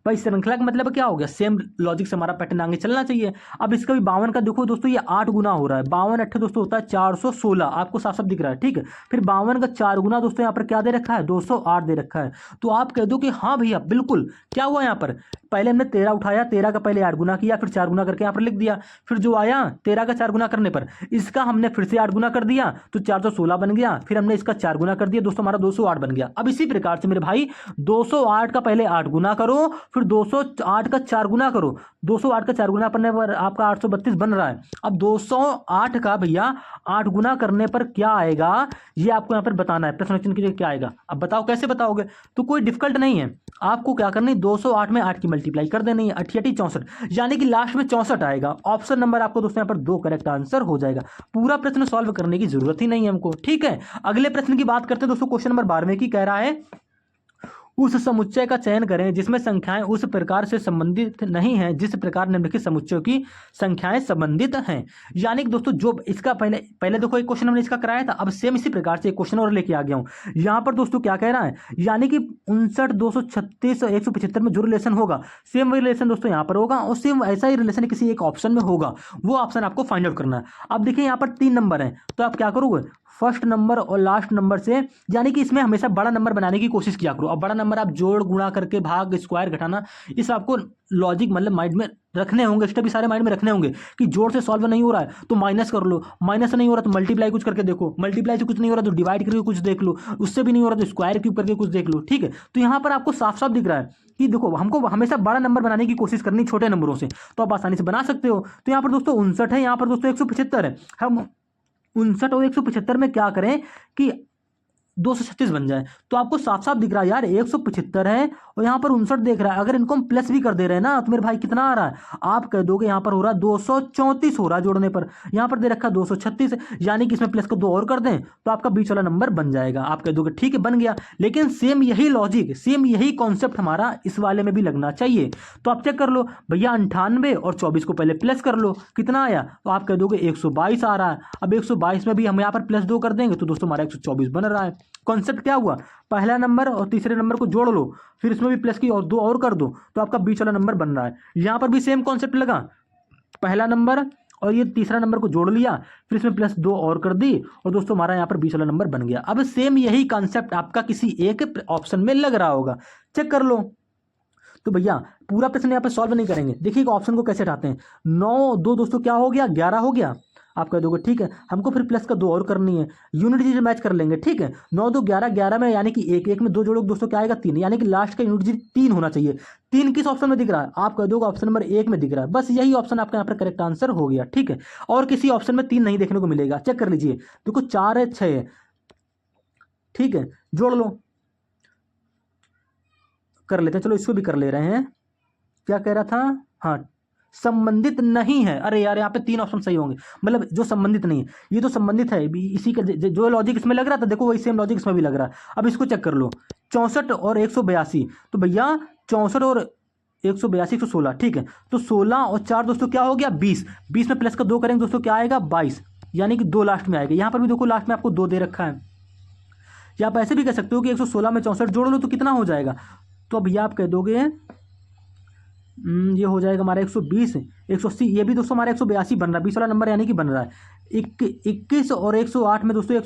भाई, श्रृंखला का मतलब क्या हो गया, सेम लॉजिक से हमारा पैटर्न आगे चलना चाहिए। अब इसका भी 52 का देखो दोस्तों, ये 8 गुना हो रहा है, 52 8 दोस्तों होता है 416, आपको साफ साफ दिख रहा है, ठीक है। फिर 52 का 4 गुना दोस्तों यहाँ पर क्या दे रखा है, 208 दे रखा है। तो आप कह दो कि हाँ भैया बिल्कुल, क्या हुआ यहाँ पर, पहले हमने 13 उठाया, 13 का पहले 8 गुना किया, फिर 4 गुना करके यहाँ पर लिख दिया, फिर जो आया 13 का 4 गुना करने पर इसका हमने फिर से 8 गुना कर दिया, तो 416 बन गया, फिर हमने इसका 4 गुना कर दिया दोस्तों, हमारा 208 बन गया। अब इसी प्रकार से मेरे भाई 208 का पहले 8 गुना करो, फिर 208 का 4 गुना करो, 208 का 4 गुना करने पर आपका 832 बन रहा है। अब 208 का भैया 8 गुना करने पर क्या आएगा, ये आपको यहाँ पर बताना है, प्रश्न चिन्ह के लिए क्या आएगा। अब बताओ कैसे बताओगे, तो कोई डिफिकल्ट नहीं है, आपको क्या करना है, 208 में 8 की मल्टीप्लाई कर देनी है, 88 64, यानी कि लास्ट में 64 आएगा। ऑप्शन नंबर आपको दोस्तों यहाँ पर 2 करेक्ट आंसर हो जाएगा। पूरा प्रश्न सॉल्व करने की जरूरत ही नहीं है हमको, ठीक है। अगले प्रश्न की बात करते हैं दोस्तों, क्वेश्चन नंबर 12 की कह रहा है उस समुच्चय का चयन करें जिसमें संख्याएं उस प्रकार से संबंधित नहीं हैं जिस प्रकार निम्नलिखित समुच्चयों की संख्याएं संबंधित हैं। यानी कि दोस्तों जो इसका पहले देखो एक क्वेश्चन हमने इसका कराया था, अब सेम इसी प्रकार से एक क्वेश्चन और लेके आ गया हूं। यहां पर दोस्तों क्या कह रहा है, यानी कि 59 236 और 175 में जो रिलेशन होगा सेम वही रिलेशन दोस्तों यहाँ पर होगा और सेम ऐसा ही रिलेशन किसी एक ऑप्शन में होगा, वो ऑप्शन आपको फाइंड आउट करना है। अब देखिए यहाँ पर 3 नंबर है, तो आप क्या करोगे, फर्स्ट नंबर और लास्ट नंबर से, यानी कि इसमें हमेशा बड़ा नंबर बनाने की कोशिश किया करो। अब बड़ा नंबर आप जोड़ गुणा करके भाग स्क्वायर घटाना, इस आपको लॉजिक मतलब माइंड में रखने होंगे, स्टेप भी सारे माइंड में रखने होंगे कि जोड़ से सॉल्व नहीं हो रहा है तो माइनस कर लो, माइनस से नहीं हो रहा तो मल्टीप्लाई कुछ करके देखो, मल्टीप्लाई से कुछ नहीं हो रहा तो डिवाइड करके कुछ देख लो, उससे भी नहीं हो रहा तो स्क्वायर क्यूब करके कुछ देख लो, ठीक है। तो यहाँ पर आपको साफ साफ दिख रहा है कि देखो हमको हमेशा बड़ा नंबर बनाने की कोशिश करनी छोटे नंबरों से, तो आप आसानी से बना सकते हो। तो यहाँ पर दोस्तों 59 है, यहाँ पर दोस्तों 175 है, हम 59 और 175 में क्या करें कि 236 बन जाए, तो आपको साफ साफ दिख रहा है यार 175 है और यहाँ पर 59 देख रहा है, अगर इनको हम प्लस भी कर दे रहे हैं ना तो मेरे भाई कितना आ रहा है, आप कह दोगे यहाँ पर हो रहा है 234 हो रहा है जोड़ने पर, यहाँ पर दे रखा है 236, यानी कि इसमें प्लस को 2 और कर दें तो आपका बीच वाला नंबर बन जाएगा। आप कह दोगे ठीक है बन गया, लेकिन सेम यही लॉजिक सेम यही कॉन्सेप्ट हमारा इस वाले में भी लगना चाहिए। तो आप चेक कर लो भैया 98 और 24 को पहले प्लस कर लो, कितना आया, तो आप कह दोगे 122 आ रहा है। अब 122 में भी हम यहाँ पर प्लस 2 कर देंगे तो दोस्तों हमारा 124 बन रहा है। कॉन्सेप्ट क्या हुआ, पहला नंबर और तीसरे नंबर को जोड़ लो, फिर इसमें भी प्लस की और 2 और कर दो तो आपका बीच वाला नंबर बन रहा है। यहाँ पर भी सेम कॉन्सेप्ट लगा, पहला नंबर और ये तीसरा नंबर को जोड़ लिया, फिर इसमें प्लस 2 और कर दी और दोस्तों हमारा यहाँ पर बीच वाला नंबर बन गया। अब सेम यही कॉन्सेप्ट आपका किसी एक ऑप्शन में लग रहा होगा, चेक कर लो। तो भैया पूरा प्रश्न यहाँ पर सॉल्व नहीं करेंगे, देखिए ऑप्शन को कैसे हटाते हैं। 9 2 दोस्तों क्या हो गया 11 हो गया, आप कह दोगे ठीक है हमको फिर प्लस का 2 और करनी है, यूनिट डिजिट मैच कर लेंगे, ठीक है। 9 2 11 11 में यानी कि 1 1 में 2 जोड़ोगे दोस्तों क्या आएगा 3, यानी कि लास्ट का यूनिट डिजिट 3 होना चाहिए। 3 किस ऑप्शन में दिख रहा है, आप कह दोगे ऑप्शन नंबर 1 में दिख रहा है, बस यही ऑप्शन आपका यहाँ पर करेक्ट आंसर हो गया, ठीक है। और किसी ऑप्शन में 3 नहीं देखने को मिलेगा, चेक कर लीजिए, देखो 4 है 6 है, ठीक है जोड़ लो, कर लेते हैं, चलो इसको भी कर ले रहे हैं। क्या कह रहा था, हाँ संबंधित नहीं है, अरे यार यहाँ पे 3 ऑप्शन सही होंगे, मतलब जो संबंधित नहीं है, ये तो संबंधित है इसी का जो लॉजिक इसमें लग रहा था देखो वही सेम लॉजिक इसमें भी लग रहा है। अब इसको चेक कर लो 64 और 182, तो भैया 64 और 182 116, ठीक है। तो 16 और 4 दोस्तों क्या हो गया 20, 20 में प्लस का 2 करेंगे दोस्तों क्या आएगा 22, यानी कि 2 लास्ट में आएगा। यहाँ पर भी देखो लास्ट में आपको 2 दे रखा है, या आप ऐसे भी कह सकते हो कि 116 में 64 जोड़ लो तो कितना हो जाएगा, तो भैया आप कह दोगे ये हो जाएगा हमारा 120 180, ये भी दोस्तों हमारा 182 बन रहा है, 20 वाला नंबर यानी कि बन रहा है। 21 और 108 में दोस्तों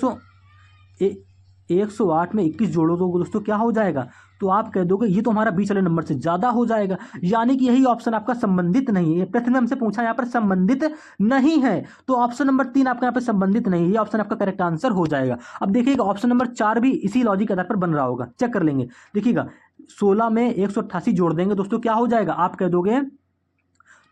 108 में 21 जोड़ो तो दोस्तों क्या हो जाएगा, तो आप कह दोगे ये तो हमारा 20 वाले नंबर से ज़्यादा हो जाएगा, यानी कि यही ऑप्शन आपका संबंधित नहीं है। प्रश्न में हमसे पूछा यहाँ पर संबंधित नहीं है, तो ऑप्शन नंबर 3 आपका यहाँ पर संबंधित नहीं है, ये ऑप्शन आपका करेक्ट आंसर हो जाएगा। अब देखिएगा ऑप्शन नंबर 4 भी इसी लॉजिक के आधार पर बन रहा होगा, चेक कर लेंगे। देखिएगा 16 में 188 जोड़ देंगे दोस्तों क्या हो जाएगा, आप कह दोगे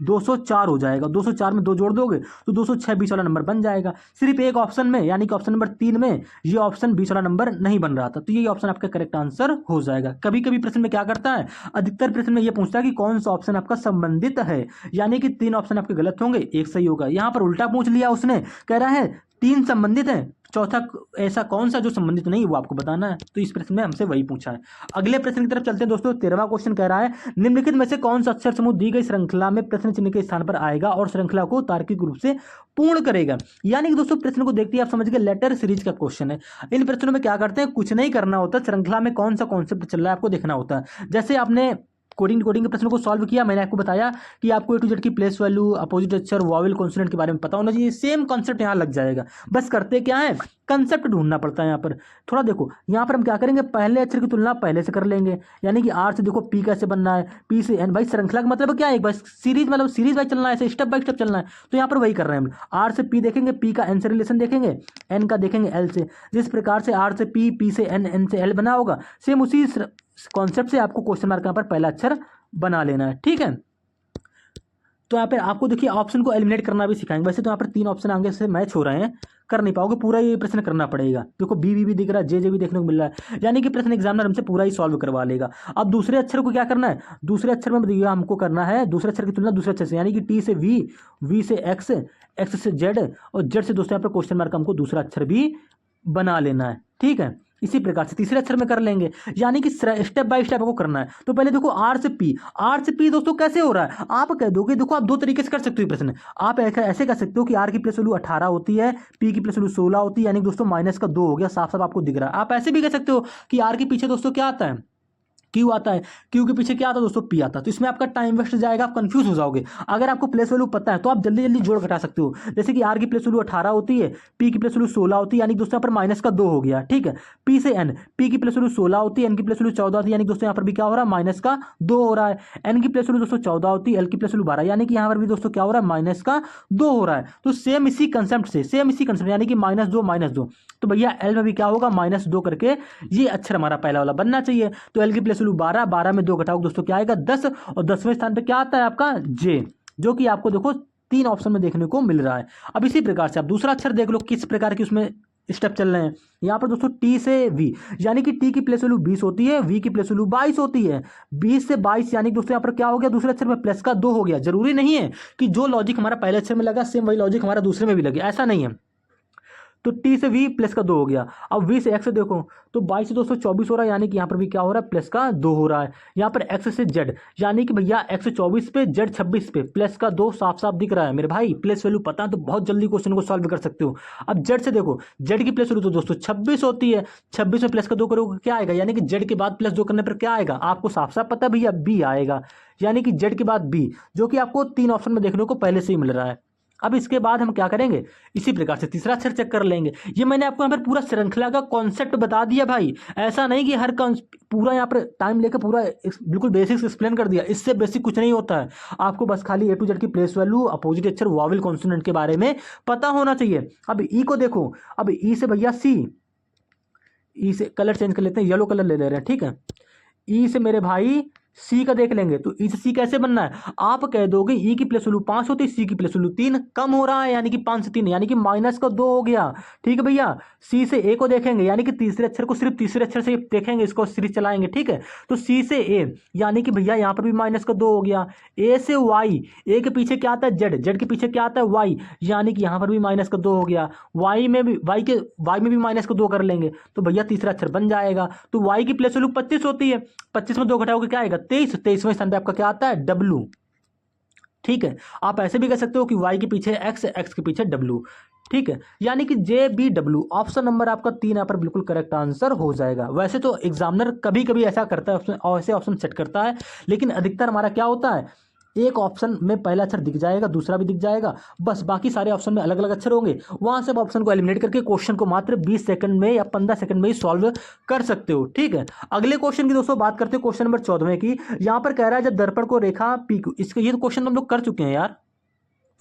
204 हो जाएगा, 204 में 2 जोड़ दोगे तो 206 20 वाला नंबर बन जाएगा। सिर्फ एक ऑप्शन में यानी कि ऑप्शन नंबर 3 में ये ऑप्शन 20 वाला नंबर नहीं बन रहा था, तो ये ऑप्शन आपका करेक्ट आंसर हो जाएगा। कभी कभी प्रश्न में क्या करता है, अधिकतर प्रश्न में ये पूछता है कि कौन सा ऑप्शन आपका संबंधित है, यानी कि 3 ऑप्शन आपके गलत होंगे, एक सही होगा। यहाँ पर उल्टा पूछ लिया उसने, कह रहा है 3 संबंधित है, चौथा ऐसा कौन सा जो संबंधित नहीं वो आपको बताना है, तो इस प्रश्न में हमसे वही पूछा है। अगले प्रश्न की तरफ चलते हैं दोस्तों। 13वां क्वेश्चन कह रहा है निम्नलिखित में से कौन सा अक्षर समूह दी गई श्रृंखला में प्रश्न चिन्ह के स्थान पर आएगा और श्रृंखला को तार्किक रूप से पूर्ण करेगा। यानी कि दोस्तों प्रश्न को देखते ही आप समझ गए लेटर सीरीज का क्वेश्चन है। इन प्रश्नों में क्या करते हैं, कुछ नहीं करना होता, श्रृंखला में कौन सा कॉन्सेप्ट चल रहा है आपको देखना होता है। जैसे आपने कोडिंग के प्रश्नों को सॉल्व किया, मैंने आपको बताया कि आपको A to Z की प्लेस वैल्यू, अपोजिट अक्षर, वॉवेल, कॉन्सोनेंट के बारे में पता होना चाहिए। सेम कॉन्सेप्ट यहाँ लग जाएगा, बस करते क्या है कंसेप्ट ढूंढना पड़ता है। यहाँ पर थोड़ा देखो, यहाँ पर हम क्या करेंगे, पहले अक्षर की तुलना पहले से कर लेंगे, यानी कि R से देखो P कैसे बनना है, P से N। भाई श्रृंखला का मतलब क्या है, बस सीरीज मतलब सीरीज वाइज चलना है, ऐसे स्टेप बाय स्टेप चलना है, तो यहाँ पर वही कर रहे हैं हम। R से P देखेंगे, P का N से रिलेशन देखेंगे, N का देखेंगे L से। जिस प्रकार से R से P, P से N, N से L बना होगा, सेम उसी कॉन्सेप्ट से आपको क्वेश्चन मार्क यहाँ पर पहला अक्षर बना लेना है, ठीक है। तो यहाँ पे आपको देखिए ऑप्शन को एलिमिनेट करना भी सिखाएंगे। वैसे तो यहाँ पर 3 ऑप्शन आगे से मैच हो रहे हैं, कर नहीं पाओगे, पूरा ये प्रश्न करना पड़ेगा। देखो बी भी दिख रहा है, जे भी देखने को मिल रहा है, यानी कि प्रश्न एग्जामिनर हमसे पूरा ही सॉल्व करवा लेगा। अब दूसरे अक्षर को क्या करना है, दूसरे अक्षर में भैया हमको करना है दूसरे अक्षर की तुलना दूसरे अक्षर से, यानी कि टी से वी, वी से एक्स, एक्स से जेड, और जेड से दोस्तों यहाँ पर क्वेश्चन मार्क हमको दूसरा अक्षर भी बना लेना है। ठीक है, इसी प्रकार से तीसरे अक्षर में कर लेंगे, यानी कि स्टेप बाय स्टेप आपको करना है। तो पहले देखो आर से पी, आर से पी दोस्तों कैसे हो रहा है, आप कह दोगे, देखो आप दो तरीके से कर सकते हो प्रश्न। आप ऐसे कर सकते हो कि आर की प्लस वैल्यू 18 होती है, पी की प्लस वैल्यू 16 होती है, यानी दोस्तों माइनस का 2 हो गया, साफ साफ आपको दिख रहा है। आप ऐसे भी कह सकते हो कि आर के पीछे दोस्तों क्या आता है, क्यू आता है, क्यू के पीछे क्या आता है दोस्तों, पी आता है। तो इसमें आपका टाइम वेस्ट जाएगा, आप कंफ्यूज हो जाओगे। अगर आपको प्लेस वैल्यू पता है तो आप जल्दी जल्दी जोड़ घटा सकते हो। जैसे कि आर की प्लेस वैल्यू 18 होती है, पी की प्लेस वैल्यू 16 होती है, यानी दोस्तों यहाँ पर माइनस का 2 हो गया। ठीक है, पी से एन, पी की प्लेस वैल्यू 16 होती है, एन की प्लेस वैल्यू 14 होती है, यानी दोस्तों यहाँ पर भी क्या हो रहा है, माइनस का 2 हो रहा है। एन की प्लेस वैल्यू दोस्तों 14 होती है, एल की प्लेस वैल्यू 12, यानी कि यहाँ पर भी दोस्तों क्या हो रहा है, माइनस का 2 हो रहा है। तो सेम इसी कंसेप्ट से, सेम इसी कंसेप्ट यानी कि -2 -2, तो भैया एल में भी क्या होगा, -2 करके ये अक्षर हमारा पहला वाला बनना चाहिए। तो एल की प्लेस वैल्यू 12, 12 में 2 घटाओ दोस्तों क्या आएगा, 10, और 10वें स्थान पे क्या आता है आपका जे, जो कि आपको देखो 3 ऑप्शन में देखने को मिल रहा है। अब इसी प्रकार से आप दूसरा अक्षर देख लो किस प्रकार की उसमें स्टेप चल रहे हैं। यहाँ पर दोस्तों टी से वी, यानी कि टी की प्लेस वैल्यू 20 होती है, वी की प्लेस वैल्यू 22 होती है। 20 से 22 यानी दोस्तों यहाँ पर क्या हो गया, दूसरे अक्षर में प्लस का 2 हो गया। जरूरी नहीं है कि जो लॉजिक हमारा पहले अक्षर में लगा सेम वही लॉजिक हमारा दूसरे में भी लगे, ऐसा नहीं है। तो टी से वी प्लस का 2 हो गया। अब वी से एक्स देखो, तो 22 से दोस्तों 24 हो रहा है, यानी कि यहाँ पर भी क्या हो रहा है, प्लस का 2 हो रहा है। यहाँ पर एक्स से जेड, यानी कि भैया एक्स 24 पे, जेड 26 पे, प्लस का 2 साफ साफ दिख रहा है मेरे भाई। प्लस वैल्यू पता है तो बहुत जल्दी क्वेश्चन को सॉल्व कर सकते हो। अब जेड से देखो, जेड की प्लस वैल्यू तो दोस्तों 26 होती है, 26 में प्लस का 2 करोगे क्या आएगा, यानी कि जेड के बाद प्लस 2 करने पर क्या आएगा, आपको साफ साफ पता है भैया बी आएगा, यानी कि जेड के बाद बी, जो कि आपको 3 ऑप्शन में देखने को पहले से ही मिल रहा है। अब इसके बाद हम क्या करेंगे, इसी प्रकार से तीसरा अक्षर चेक कर लेंगे। ये मैंने आपको यहाँ पर पूरा श्रृंखला का कॉन्सेप्ट बता दिया भाई, ऐसा नहीं कि हर पूरा यहाँ पर टाइम लेकर पूरा बिल्कुल बेसिक्स एक्सप्लेन कर दिया। इससे बेसिक कुछ नहीं होता है, आपको बस खाली ए टू जेड की प्लेस वैल्यू, अपोजिट अक्षर, वॉवेल, कॉन्सोनेंट के बारे में पता होना चाहिए। अब ई को देखो, अब ई से भैया सी, ई से कलर चेंज कर लेते हैं, येलो कलर ले रहे हैं। ठीक है, ई से मेरे भाई सी का देख लेंगे, तो ई से सी कैसे बनना है, आप कह दोगे ई की प्लस वैल्यू 5 होती है, सी की प्लस वैल्यू 3, कम हो रहा है यानी कि 5 से 3, यानी कि माइनस का 2 हो गया। ठीक है भैया, सी से ए को देखेंगे, यानी कि तीसरे अक्षर को सिर्फ तीसरे अक्षर से देखेंगे, इसको सीरीज चलाएंगे। ठीक है, तो सी से ए, यानी कि भैया यहाँ पर भी माइनस का 2 हो गया। ए से वाई, ए के पीछे क्या आता है जेड, जेड के पीछे क्या आता है वाई, यानी कि यहाँ पर भी माइनस का 2 हो गया। वाई में भी वाई में भी माइनस का 2 कर लेंगे, तो भैया तीसरा अक्षर बन जाएगा। तो वाई की प्लस वैल्यू 25 होती है, 25 में 2 घटाओगे क्या आएगा 23, 23वें स्थान पे आपका क्या आता है डब्लू। ठीक है, आप ऐसे भी कह सकते हो कि y के पीछे x, x के पीछे w। ठीक है, यानी कि J B W, option number आपका 3 यहाँ पर बिल्कुल करेक्ट आंसर हो जाएगा। वैसे तो एग्जामिनर कभी कभी ऐसा करता है, ऐसे ऑप्शन सेट करता है, लेकिन अधिकतर हमारा क्या होता है, एक ऑप्शन में पहला अक्षर दिख जाएगा, दूसरा भी दिख जाएगा, बस बाकी सारे ऑप्शन में अलग अलग अक्षर होंगे। वहां से आप ऑप्शन को एलिमिनेट करके क्वेश्चन को मात्र 20 सेकंड में या 15 सेकंड में ही सॉल्व कर सकते हो। ठीक है, अगले क्वेश्चन की दोस्तों बात करते हो, क्वेश्चन नंबर 14 की। यहां पर कह रहा है जब दर्पण को रेखा पी क्यू, इसके ये तो क्वेश्चन हम लोग कर चुके हैं यार,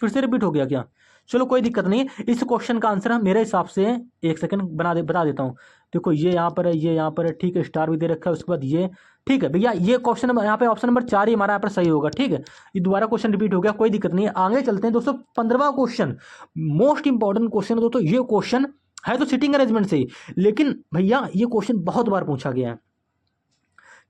फिर से रिपीट हो गया क्या, चलो कोई दिक्कत नहीं। इस क्वेश्चन का आंसर मेरे हिसाब से, एक सेकंड बता देता हूँ। देखो ये यहाँ पर है, ये यहाँ पर है, ठीक है, स्टार भी दे रखा है, उसके बाद ये। ठीक है भैया, ये क्वेश्चन नंबर यहाँ पे ऑप्शन नंबर 4 ही हमारा यहाँ पर सही होगा। ठीक है, ये दोबारा क्वेश्चन रिपीट हो गया, कोई दिक्कत नहीं है। आगे चलते हैं दोस्तों, 15वां क्वेश्चन, मोस्ट इंपॉर्टेंट क्वेश्चन है दोस्तों। ये क्वेश्चन है तो सिटिंग अरेंजमेंट से ही, लेकिन भैया ये क्वेश्चन बहुत बार पूछा गया है।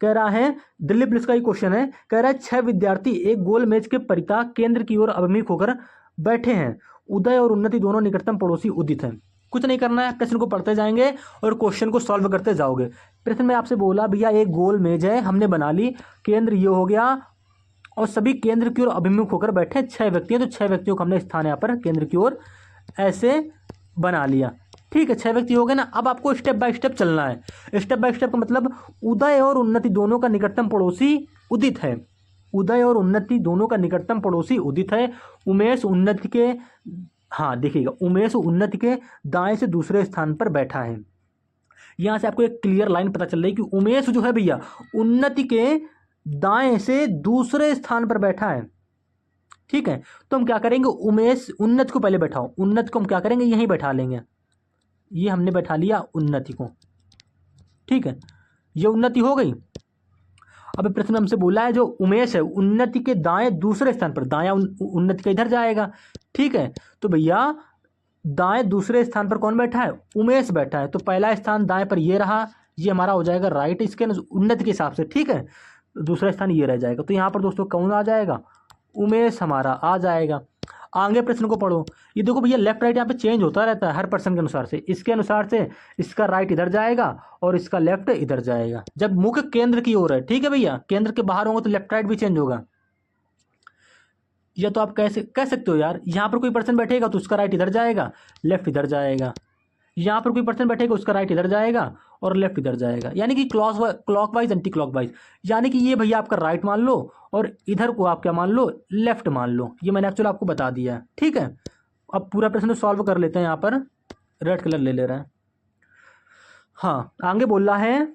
कह रहा है, दिल्ली पुलिस का ही क्वेश्चन है, कह रहा है 6 विद्यार्थी एक गोल मेज के परिता केंद्र की ओर अभिमुख होकर बैठे हैं, उदय और उन्नति दोनों निकटतम पड़ोसी उदित हैं। कुछ नहीं करना है, प्रश्न को पढ़ते जाएंगे और क्वेश्चन को सॉल्व करते जाओगे। प्रश्न में आपसे बोला भैया एक गोल मेज है, हमने बना ली, केंद्र ये हो गया और सभी केंद्र की ओर अभिमुख होकर बैठे 6 व्यक्ति हैं, तो 6 व्यक्तियों का हमने स्थान यहाँ पर केंद्र की ओर ऐसे बना लिया। ठीक है, 6 व्यक्ति हो गए ना। अब आपको स्टेप बाय स्टेप चलना है। स्टेप बाय स्टेप का मतलब उदय और उन्नति दोनों का निकटतम पड़ोसी उदित है, उदय और उन्नति दोनों का निकटतम पड़ोसी उदित है। उमेश उन्नति के, हाँ देखिएगा, उमेश उन्नति के दाएं से दूसरे स्थान पर बैठा है। यहां से आपको एक क्लियर लाइन पता चल रही है कि उमेश जो है भैया उन्नति के दाएं से दूसरे स्थान पर बैठा है। ठीक है, तो हम क्या करेंगे, उमेश उन्नति को पहले बैठाओ, उन्नति को हम क्या करेंगे यहीं बैठा लेंगे, ये हमने बैठा लिया उन्नति को। ठीक है, ये उन्नति हो गई। अब प्रश्न में हमसे बोला है जो उमेश है उन्नति के दाएं दूसरे स्थान पर, दायां उन्नति का इधर जाएगा, ठीक है। तो भैया दाएं दूसरे स्थान पर कौन बैठा है, उमेश बैठा है। तो पहला स्थान दाएं पर ये रहा, ये हमारा हो जाएगा राइट इसके उन्नति के हिसाब से, ठीक है। दूसरा स्थान ये रह जाएगा। तो यहाँ पर दोस्तों कौन आ जाएगा, उमेश हमारा आ जाएगा। आगे प्रश्न को पढ़ो। ये देखो भैया लेफ्ट राइट यहाँ पे चेंज होता रहता है हर पर्सन के अनुसार से। इसके अनुसार से इसका राइट इधर जाएगा और इसका लेफ्ट इधर जाएगा, जब मुख्य केंद्र की ओर है, ठीक है भैया। केंद्र के बाहर होंगे तो लेफ्ट राइट भी चेंज होगा। या तो आप कैसे कह सकते हो यार, यहाँ पर कोई पर्सन बैठेगा तो उसका राइट इधर जाएगा, लेफ्ट इधर जाएगा। यहाँ पर कोई पर्सन बैठेगा उसका राइट इधर जाएगा और लेफ्ट इधर जाएगा, यानी कि क्लॉकवाइज एंटी क्लॉकवाइज। यानी कि ये भैया आपका राइट मान लो और इधर को आप क्या मान लो, लेफ्ट मान लो। ये मैंने एक्चुअली आपको बता दिया है, ठीक है। अब पूरा प्रश्न सॉल्व कर लेते हैं। यहाँ पर रेड कलर ले ले रहे हैं। हाँ, आगे बोल रहा है,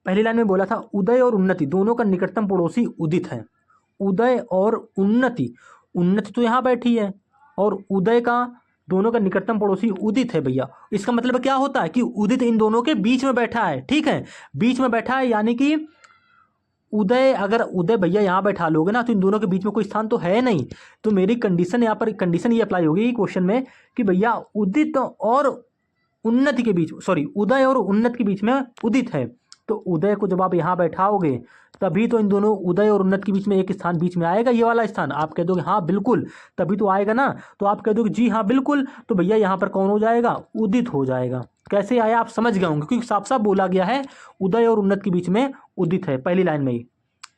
पहली लाइन में बोला था उदय और उन्नति दोनों का निकटतम पड़ोसी उदित है। उदय और उन्नति, उन्नति तो यहाँ बैठी है और उदय का दोनों का निकटतम पड़ोसी उदित है भैया। इसका मतलब क्या होता है कि उदित इन दोनों के बीच में बैठा है, ठीक है, बीच में बैठा है। यानी कि उदय, अगर उदय भैया यहाँ बैठा लोगे ना तो इन दोनों के बीच में कोई स्थान तो है नहीं। तो मेरी कंडीशन यहाँ पर, कंडीशन ये अप्लाई होगी क्वेश्चन में कि भैया उदित और उन्नति के बीच, सॉरी उदय और उन्नति के बीच में उदित है। तो उदय को जब आप यहाँ बैठाओगे तभी तो इन दोनों उदय और उन्नति के बीच में एक स्थान बीच में आएगा, ये वाला स्थान। आप कह दोगे हाँ बिल्कुल, तभी तो आएगा ना। तो आप कह दोगे जी हाँ बिल्कुल, तो भैया यहाँ पर कौन हो जाएगा, उदित हो जाएगा। कैसे आया आप समझ गए होंगे, क्योंकि साफ साफ बोला गया है उदय और उन्नति के बीच में उदित है, पहली लाइन में ही।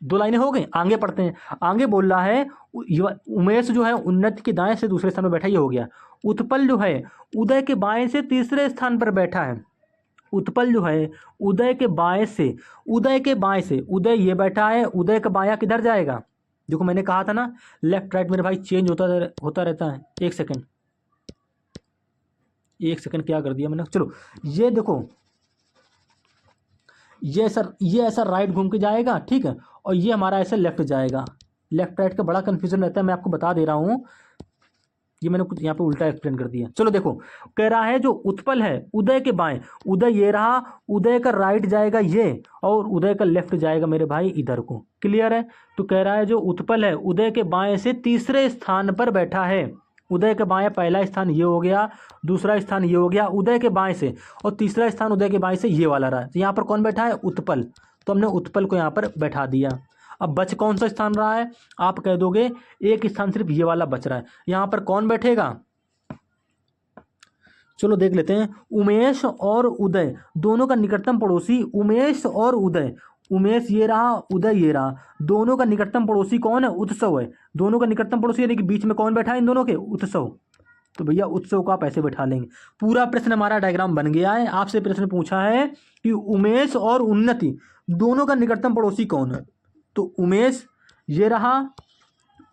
दो लाइनें हो गई, आगे पढ़ते हैं। आगे बोल रहा है उमेश जो है उन्नति के दाएं से दूसरे स्थान पर बैठा, ये हो गया। उत्पल जो है उदय के बाएं से तीसरे स्थान पर बैठा है। उत्पल जो है उदय के बाएं से, उदय के बाएं से, उदय ये बैठा है, उदय का बायां किधर जाएगा। देखो मैंने कहा था ना लेफ्ट राइट मेरे भाई चेंज होता रहता है। एक सेकंड क्या कर दिया मैंने, चलो ये देखो, ये ऐसा राइट घूम के जाएगा, ठीक है, और ये हमारा ऐसे लेफ्ट जाएगा। लेफ्ट राइट का बड़ा कंफ्यूजन रहता है, मैं आपको बता दे रहा हूँ। ये मैंने कुछ यहाँ पे उल्टा एक्सप्लेन कर दिया। चलो देखो, कह रहा है जो उत्पल है उदय के बाएं, उदय ये रहा, उदय का राइट जाएगा ये और उदय का लेफ्ट जाएगा मेरे भाई इधर को। क्लियर है। तो कह रहा है जो उत्पल है उदय के बाएं से तीसरे स्थान पर बैठा है। उदय के बाएं पहला स्थान ये हो गया, दूसरा स्थान ये हो गया उदय के बाएं से, और तीसरा स्थान उदय के बाएं से ये वाला रहा। तो यहाँ पर कौन बैठा है, उत्पल। तो हमने उत्पल को यहाँ पर बैठा दिया। अब बच कौन सा स्थान रहा है, आप कह दोगे एक स्थान सिर्फ ये वाला बच रहा है। यहाँ पर कौन बैठेगा, चलो देख लेते हैं। उमेश और उदय दोनों का निकटतम पड़ोसी, उमेश और उदय, उमेश ये रहा, उदय ये रहा, दोनों का निकटतम पड़ोसी कौन है, उत्सव है। दोनों का निकटतम पड़ोसी यानी कि बीच में कौन बैठा है इन दोनों के, उत्सव। तो भैया उत्सव को आप ऐसे बैठा लेंगे। पूरा प्रश्न हमारा डायग्राम बन गया है। आपसे प्रश्न पूछा है कि उमेश और उन्नति दोनों का निकटतम पड़ोसी कौन है। तो उमेश ये रहा,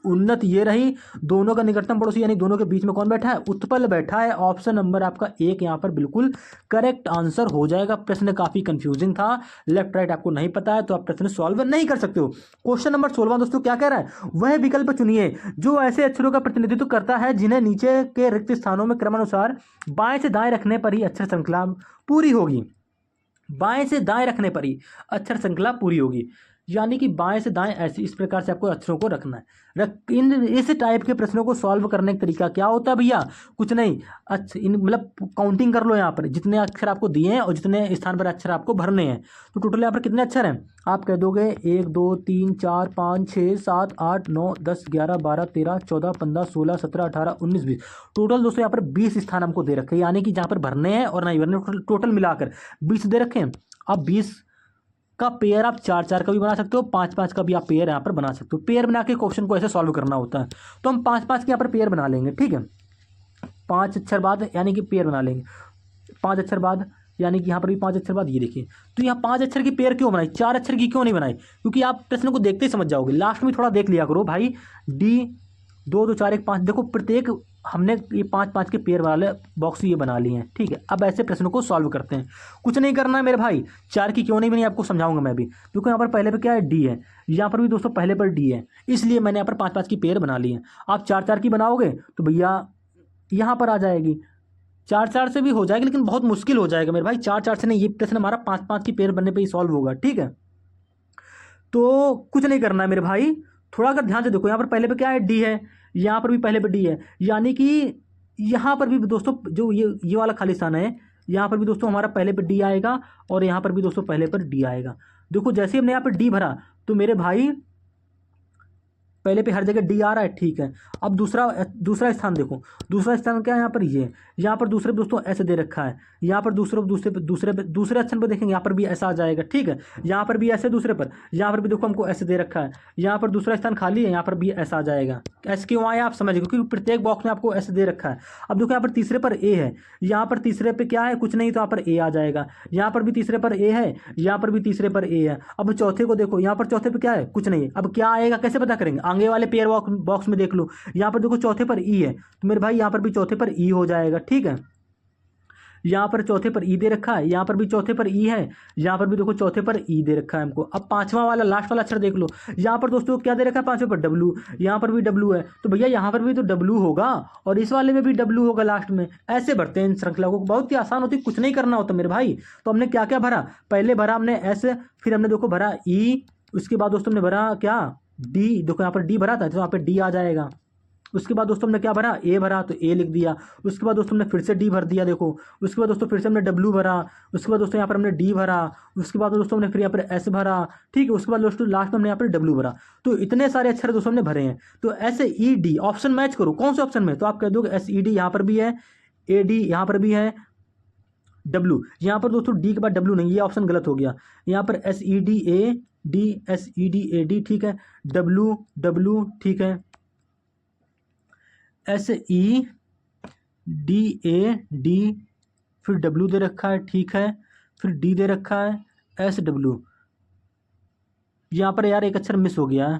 उन्नति ये रही, दोनों का निकटतम पड़ोसी यानी दोनों के बीच में कौन बैठा है, उत्पल बैठा है। ऑप्शन नंबर आपका एक यहाँ पर बिल्कुल करेक्ट आंसर हो जाएगा। प्रश्न काफी कंफ्यूजिंग था, लेफ्ट राइट आपको नहीं पता है तो आप प्रश्न सॉल्व नहीं कर सकते हो। क्वेश्चन नंबर 16 दोस्तों क्या कह रहा है, वह विकल्प चुनिए जो ऐसे अक्षरों का प्रतिनिधित्व करता है जिन्हें नीचे के रिक्त स्थानों में क्रमानुसार बाएं से दाएं रखने पर ही अक्षर श्रृंखला पूरी होगी। बाएं से दाएं रखने पर ही अक्षर श्रृंखला पूरी होगी, यानी कि बाएं से दाएं ऐसे इस प्रकार से आपको अक्षरों को रखना है। इस टाइप के प्रश्नों को सॉल्व करने का तरीका क्या होता है भैया, कुछ नहीं, अच्छा इन मतलब काउंटिंग कर लो यहाँ पर जितने अक्षर आपको दिए हैं और जितने स्थान पर अक्षर आपको भरने हैं। तो टोटल यहाँ पर कितने अक्षर हैं, आप कह दोगे 1 2 3 4 5 6 7 8 9 10 11 12 13 14 15 16 17 18 19 20। टोटल दोस्तों यहाँ पर 20 स्थान हमको दे रखे हैं, यानी कि जहाँ पर भरने हैं और नहीं भरने, टोटल मिलाकर 20 दे रखे हैं। अब 20 का पेयर आप 4-4 का भी बना सकते हो, 5-5 का भी आप पेयर यहाँ पर बना सकते हो। पेयर बना के क्वेश्चन को ऐसे सॉल्व करना होता है। तो हम 5-5 के यहाँ पर पेयर बना लेंगे, ठीक है। 5 अक्षर बाद यानी कि पेयर बना लेंगे, 5 अक्षर बाद यानी कि यहाँ पर भी 5 अक्षर बाद। ये देखिए, तो यहाँ 5 अक्षर की पेयर क्यों बनाई, 4 अक्षर की क्यों नहीं बनाई, क्योंकि आप प्रश्न को देखते ही समझ जाओगे। लास्ट में थोड़ा देख लिया करो भाई, D 2 2 4 1 5, देखो प्रत्येक हमने ये 5-5 के पेयर वाले बॉक्स ये बना लिए हैं, ठीक है। अब ऐसे प्रश्नों को सॉल्व करते हैं, कुछ नहीं करना है मेरे भाई। 4 की क्यों नहीं बनी आपको समझाऊंगा मैं भी, क्योंकि यहाँ पर पहले पे क्या है, D है, यहाँ पर भी दोस्तों पहले पर D है, इसलिए मैंने यहाँ पर 5-5 की पेयर बना ली है। आप 4-4 की बनाओगे तो भैया यहाँ पर आ जाएगी, 4-4 से भी हो जाएगी लेकिन बहुत मुश्किल हो जाएगा मेरे भाई। 4-4 से नहीं, ये प्रश्न हमारा 5-5 की पेयर बनने पर ही सॉल्व होगा, ठीक है। तो कुछ नहीं करना है मेरे भाई, थोड़ा अगर ध्यान से देखो, यहाँ पर पहले पे क्या है, डी है, यहाँ पर भी पहले पे डी है, यानी कि यहाँ पर भी दोस्तों जो ये वाला खाली स्थान है, यहाँ पर भी दोस्तों हमारा पहले पे डी आएगा और यहाँ पर भी दोस्तों पहले पर डी आएगा। देखो जैसे ही हमने यहाँ पर डी भरा तो मेरे भाई पहले पे हर जगह डी आ रहा है, ठीक है। अब दूसरा स्थान देखो, दूसरा स्थान क्या है, यहाँ पर ये, यहाँ पर दूसरे पे दोस्तों ऐसे दे रखा है, यहाँ पर दूसरे स्थान पर देखेंगे यहाँ पर भी ऐसा आ जाएगा, ठीक है। यहाँ पर भी ऐसे दूसरे पर, यहाँ पर भी देखो हमको ऐसे दे रखा है, यहाँ पर दूसरा स्थान खाली है, यहाँ पर भी ऐसा आ जाएगा। ऐसे क्यों आया आप समझ गए, क्योंकि प्रत्येक बॉक्स में आपको ऐसे दे रखा है। अब देखो यहाँ पर तीसरे पर ए है, यहाँ पर तीसरे पे क्या है, कुछ नहीं, तो यहाँ पर ए आ जाएगा। यहाँ पर भी तीसरे पर ए है, यहाँ पर भी तीसरे पर ए है। अब चौथे को देखो, यहाँ पर चौथे पे क्या है, कुछ नहीं है। अब क्या आएगा कैसे पता करेंगे, आगे वाले पेयर बॉक्स में देख लो, यहाँ पर देखो चौथे पर ई है, तो मेरे भाई यहाँ पर भी चौथे पर ई हो जाएगा, ठीक है। यहाँ पर चौथे पर ई दे रखा है, यहाँ पर भी चौथे पर ई है, यहाँ पर भी देखो चौथे पर ई दे रखा है हमको। अब पांचवा वाला लास्ट वाला अक्षर देख लो, यहाँ पर दोस्तों क्या दे रखा है, पांचवें पर डब्लू, यहाँ पर भी डब्लू है, तो भैया यहाँ पर भी तो डब्लू होगा और इस वाले में भी डब्लू होगा लास्ट में। ऐसे भरते हैं इन श्रृंखला को, बहुत ही आसान होती है, कुछ नहीं करना होता मेरे भाई। तो हमने क्या क्या भरा, पहले भरा हमने एस, फिर हमने देखो भरा ई, उसके बाद दोस्तों हमने भरा क्या, डी। देखो यहाँ पर डी भरा था तो यहाँ पर डी आ जाएगा। उसके बाद दोस्तों हमने क्या भरा, ए भरा तो ए लिख दिया। उसके बाद दोस्तों हमने फिर से डी भर दिया, देखो। उसके बाद दोस्तों फिर से हमने डब्ल्यू भरा, उसके बाद दोस्तों यहाँ पर हमने डी भरा, उसके बाद दोस्तों हमने फिर यहाँ पर एस भरा, ठीक है। उसके बाद दोस्तों लास्ट में हमने यहाँ पर डब्ल्यू भरा। तो इतने सारे अक्षर दोस्तों हमने भरे हैं। तो ऐसे ई डी ऑप्शन मैच करो, कौन से ऑप्शन में, तो आप कह दो एस ई डी यहाँ पर भी है, ए डी यहाँ पर भी है, डब्ल्यू यहाँ पर दोस्तों डी के बाद डब्ल्यू नहीं, ये ऑप्शन गलत हो गया। यहाँ पर S E D A D, S E D A D, ठीक है, डब्ल्यू डब्ल्यू, ठीक है, S E D A D, फिर डब्ल्यू दे रखा है, ठीक है, फिर डी दे रखा है, एस डब्ल्यू। यहाँ पर यार एक अक्षर मिस हो गया है,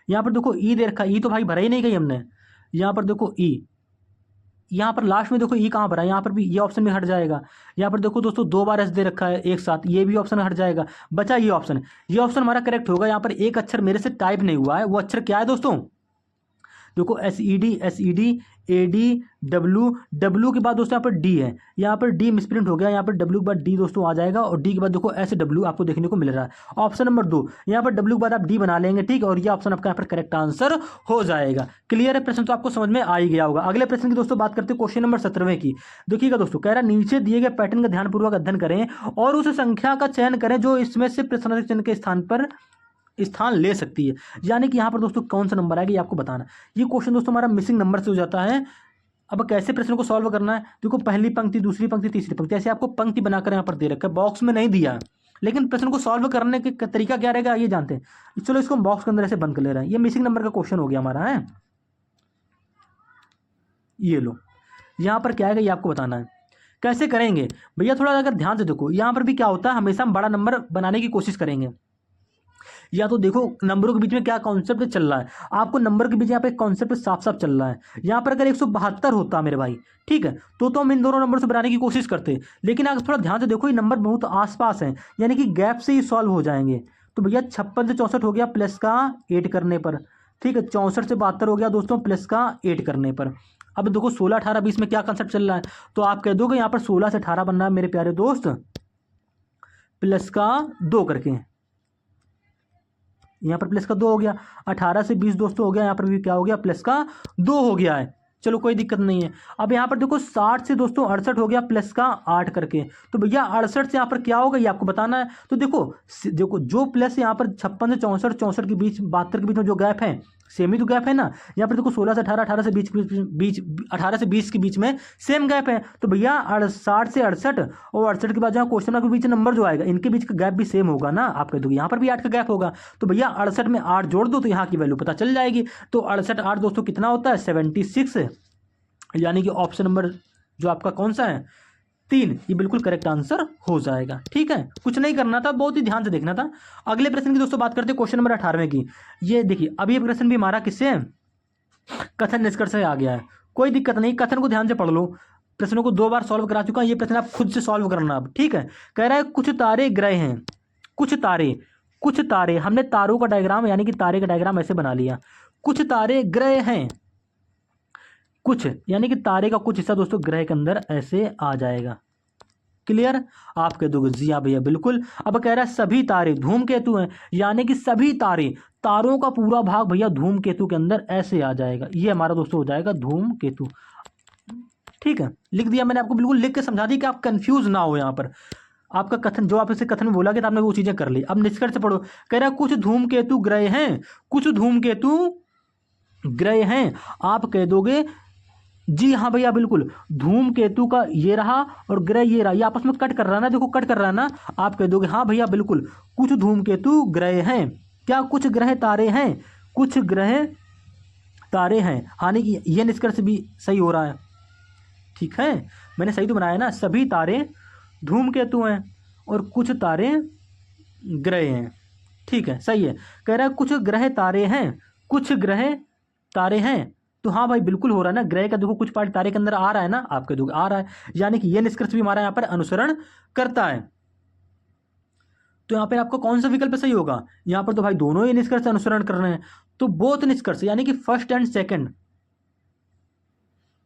यहाँ पर देखो ई दे रखा है, ई तो भाई भरा ही नहीं गई हमने। यहाँ पर देखो ई, यहाँ पर लास्ट में देखो ई कहाँ भरा है, यहाँ पर भी ये ऑप्शन में हट जाएगा। यहाँ पर देखो दोस्तों 2 बार एस दे रखा है एक साथ, ये भी ऑप्शन हट जाएगा, बचा ये ऑप्शन। ये ऑप्शन हमारा करेक्ट होगा। यहाँ पर एक अक्षर मेरे से टाइप नहीं हुआ है, वो अक्षर क्या है दोस्तों, देखो S E D A D W, W के बाद दोस्तों यहाँ पर डी है, यहाँ पर डी मिसप्रिंट हो गया, यहाँ पर डब्ल्यू के बाद डी दोस्तों आ जाएगा और डी के बाद देखो एस डब्ल्यू आपको देखने को मिल रहा है। ऑप्शन नंबर 2, यहाँ पर डब्ल्यू के बाद आप डी बना लेंगे, ठीक है, और ये ऑप्शन आपका यहाँ पर करेक्ट आंसर हो जाएगा। क्लियर है, प्रश्न तो आपको समझ में आ ही गया होगा। अगले प्रश्न की दोस्तों बात करते हैं, क्वेश्चन नंबर 17वें की। देखिएगा दोस्तों, कह रहा है नीचे दिए गए पैटर्न का ध्यानपूर्वक अध्ययन करें और उस संख्या का चयन करें जो इसमें से प्रश्नार्थक चिन्ह के स्थान पर स्थान ले सकती है। यानी कि यहाँ पर दोस्तों कौन सा नंबर आएगा ये आपको बताना। ये क्वेश्चन दोस्तों हमारा मिसिंग नंबर से हो जाता है। अब कैसे प्रश्न को सॉल्व करना है, देखो पहली पंक्ति, दूसरी पंक्ति, तीसरी पंक्ति, ऐसे आपको पंक्ति बनाकर यहाँ पर दे रखा है, बॉक्स में नहीं दिया है। लेकिन प्रश्न को सॉल्व करने का तरीका क्या रहेगा ये जानते हैं। चलो इसको हम बॉक्स के अंदर ऐसे बंद कर ले रहे हैं। ये मिसिंग नंबर का क्वेश्चन हो गया हमारा, है ये लो। यहाँ पर क्या है ये आपको बताना है। कैसे करेंगे भैया, थोड़ा अगर ध्यान से देखो, यहाँ पर भी क्या होता है, हमेशा हम बड़ा नंबर बनाने की कोशिश करेंगे। या तो देखो नंबरों के बीच में क्या कॉन्सेप्ट चल रहा है, आपको नंबर के बीच यहाँ पे कॉन्सेप्ट साफ साफ चल रहा है। यहाँ पर अगर 172 होता मेरे भाई, ठीक है, तो हम इन दोनों नंबर से बनाने की कोशिश करते। लेकिन अगर थोड़ा ध्यान से देखो, ये नंबर बहुत आसपास है, यानी कि गैप से ही सॉल्व हो जाएंगे। तो भैया 56 से 64 हो गया प्लस का 8 करने पर, ठीक है, 64 से 72 हो गया दोस्तों प्लस का 8 करने पर। अब देखो 16, 18, 20 में क्या कंसेप्ट चल रहा है, तो आप कह दोगे यहाँ पर 16 से 18 बनना है मेरे प्यारे दोस्त, प्लस का 2 करके। यहाँ पर प्लस का 2 हो गया। 18 से 20 दोस्तों हो गया, यहाँ पर भी क्या हो गया, प्लस का 2 हो गया है। चलो कोई दिक्कत नहीं है। अब यहाँ पर देखो 60 से दोस्तों 68 हो गया प्लस का 8 करके। तो भैया 68 से यहाँ पर क्या होगा ये आपको बताना है। तो देखो जो प्लस यहाँ पर 56 से 64, 64 के बीच, 72 के बीच में जो गैप है, सेम ही तो गैप है ना। यहाँ पर देखो 16 से 18, 18 से 20, 18 से 20 के बीच में सेम गैप है। तो भैया 60 से 68 और 68 के बाद जहाँ क्वेश्चन मार्क के बीच नंबर जो आएगा, इनके बीच का गैप भी सेम होगा ना। आप कह दोगे यहाँ पर भी 8 का गैप होगा। तो भैया 68 में 8 जोड़ दो तो यहाँ की वैल्यू पता चल जाएगी। तो 68 8 दोस्तों कितना होता है, 76, यानी कि ऑप्शन नंबर जो आपका कौन सा है, 3, ये बिल्कुल करेक्ट आंसर हो जाएगा। ठीक है, कुछ नहीं करना था, बहुत ही ध्यान से देखना था। अगले प्रश्न की दोस्तों बात करते हैं, क्वेश्चन नंबर 18वें की। ये देखिए, अभी ये प्रश्न भी हमारा किससे, कथन निष्कर्ष से आ गया है। कोई दिक्कत नहीं, कथन को ध्यान से पढ़ लो। प्रश्नों को 2 बार सॉल्व करा चुका हूं, ये प्रश्न आप खुद से सॉल्व करना अब। ठीक है, कह रहा है कुछ तारे ग्रह हैं, कुछ तारे, हमने तारों का डायग्राम यानी कि तारे का डायग्राम ऐसे बना लिया। कुछ तारे ग्रह हैं, कुछ यानी कि तारे का कुछ हिस्सा दोस्तों ग्रह के अंदर ऐसे आ जाएगा। क्लियर? आप कह दोगे जी हाँ भैया बिल्कुल। अब कह रहा है सभी तारे धूमकेतु हैं, यानी कि सभी तारे, तारों का पूरा भाग भैया धूमकेतु के अंदर ऐसे आ जाएगा। ये हमारा दोस्तों हो जाएगा धूमकेतु। ठीक है, लिख दिया मैंने, आपको बिल्कुल लिख के समझा दी कि आप कंफ्यूज ना हो। यहाँ पर आपका कथन, जो आप इसे कथन में बोला कि आपने वो चीजें कर ली। अब निष्कर्ष पढ़ो। कह रहा है कुछ धूमकेतु ग्रह हैं, कुछ धूमकेतु ग्रह हैं। आप कह दोगे जी हाँ भैया बिल्कुल, धूमकेतु का ये रहा और ग्रह ये रहा, ये आपस में कट कर रहा है ना, देखो कट कर रहा है ना। आप कह दोगे हाँ भैया बिल्कुल, कुछ धूमकेतु ग्रह हैं। क्या? कुछ ग्रह तारे हैं, कुछ ग्रह तारे हैं, हानि कि यह निष्कर्ष भी सही हो रहा है। ठीक है, मैंने सही तो बनाया ना, सभी तारे धूमकेतु हैं और कुछ तारे ग्रह हैं। ठीक है, सही है। कह रहा है कुछ ग्रह तारे हैं, कुछ ग्रह तारे हैं, तो हाँ भाई बिल्कुल हो रहा है ना, ग्रह का देखो कुछ पार्ट तारे के अंदर आ रहा है ना, आप कह दोगे आ रहा है, यानी कि यह निष्कर्ष भी हमारा यहाँ पर अनुसरण करता है। तो यहाँ पर आपका कौन सा विकल्प सही होगा? यहाँ पर तो भाई दोनों ही निष्कर्ष अनुसरण कर रहे हैं, तो बोथ निष्कर्ष यानी कि फर्स्ट एंड सेकंड,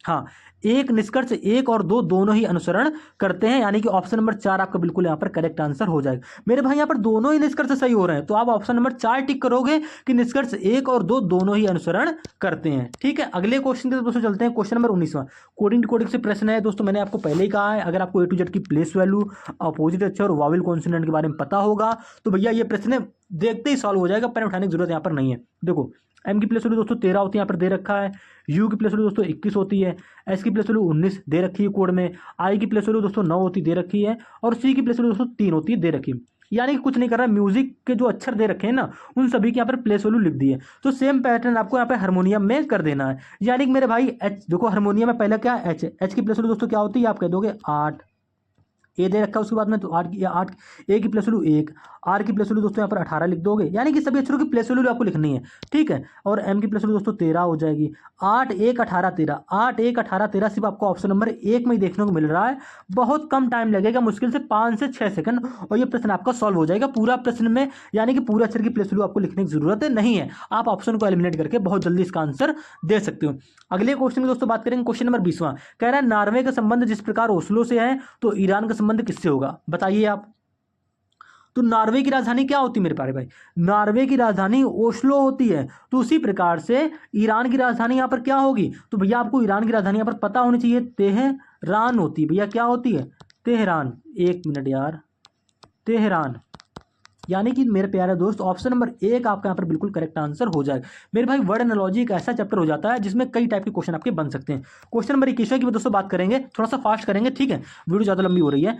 हाँ एक निष्कर्ष एक और दो दोनों ही अनुसरण करते हैं, यानी कि ऑप्शन नंबर 4 आपका बिल्कुल यहाँ पर करेक्ट आंसर हो जाएगा। मेरे भाई यहाँ पर दोनों ही निष्कर्ष सही हो रहे हैं, तो आप ऑप्शन नंबर 4 टिक करोगे कि निष्कर्ष 1 और 2 दोनों ही अनुसरण करते हैं। ठीक है, अगले क्वेश्चन के दोस्तों चलते हैं। क्वेश्चन नंबर 19वां कोडिंग डिकोडिंग से प्रश्न है दोस्तों। मैंने आपको पहले ही कहा है, अगर आपको A to Z की प्लेस वैल्यू, अपोजिट अक्षर और वावेल कॉन्सोनेंट के बारे में पता होगा तो भैया ये प्रश्न देखते ही सॉल्व हो जाएगा, पेन उठाने की जरूरत यहाँ पर नहीं है। देखो एम की प्लेस वैल्यू दोस्तों 13 होती है, यहाँ पर दे रखा है। यू की प्लेस वैल्यू दोस्तों 21 होती है। एस की प्लेस वैल्यू 19 दे रखी है कोड में। आई की प्लेस वैल्यू दोस्तों 9 होती दे रखी है, और सी की प्लेस वैल्यू दोस्तों 3 होती है दे रखी है। यानी कि कुछ नहीं कर रहा है, म्यूजिक के जो अक्षर दे रखे हैं ना उन सभी की यहाँ पर प्लेस वैल्यू लिख दी है। तो सेम पैटर्न आपको यहाँ पे हारमोनियम में कर देना है। यानी कि मेरे भाई एच, देखो हारमोनियम में पहले क्या एच, एच की प्लेस वैल्यू दोस्तों क्या होती है, आप कह दोगे 8। ए दे रखा है उसके बाद में, तो 8 ए की प्लेस वैल्यू 1, आर की प्लेस वैल्यू दोस्तों यहाँ पर 18 लिख दोगे, यानी कि सभी अक्षरों की प्लेस वैल्यू आपको लिखनी है। ठीक है, और एम की प्लेस वैल्यू दोस्तों 13 हो जाएगी। 8 1 18 13, 8 1 18 13 सिर्फ आपको ऑप्शन नंबर 1 में ही देखने को मिल रहा है। बहुत कम टाइम लगेगा, मुश्किल से 5 से 6 सेकंड, और ये प्रश्न आपका सॉल्व हो जाएगा पूरा प्रश्न में, यानी कि पूरे अक्षर की प्लेस वैल्यू आपको लिखने की जरूरत नहीं है। आप ऑप्शन को एलिमिनेट करके बहुत जल्दी इसका आंसर दे सकते हो। अगले क्वेश्चन की दोस्तों बात करेंगे, क्वेश्चन नंबर 20वां। कह रहा है नॉर्वे का संबंध जिस प्रकार ओस्लो से है तो ईरान का संबंध किससे होगा, बताइए आप। तो नॉर्वे की राजधानी क्या होती है मेरे प्यारे भाई? नॉर्वे की राजधानी ओस्लो होती है। तो उसी प्रकार से ईरान की राजधानी यहाँ पर क्या होगी? तो भैया आपको ईरान की राजधानी यहाँ पर पता होनी चाहिए, तेहरान होती है। भैया क्या होती है? तेहरान। एक मिनट यार, तेहरान। यानी कि मेरे प्यारे दोस्त ऑप्शन नंबर 1 आपका यहाँ पर बिल्कुल करेक्ट आंसर हो जाएगा। मेरे भाई वर्ड एनालॉजी एक ऐसा चैप्टर हो जाता है जिसमें कई टाइप के क्वेश्चन आपके बन सकते हैं। क्वेश्चन नंबर 21 की दोस्तों बात करेंगे, थोड़ा सा फास्ट करेंगे, ठीक है, वीडियो ज़्यादा लंबी हो रही है।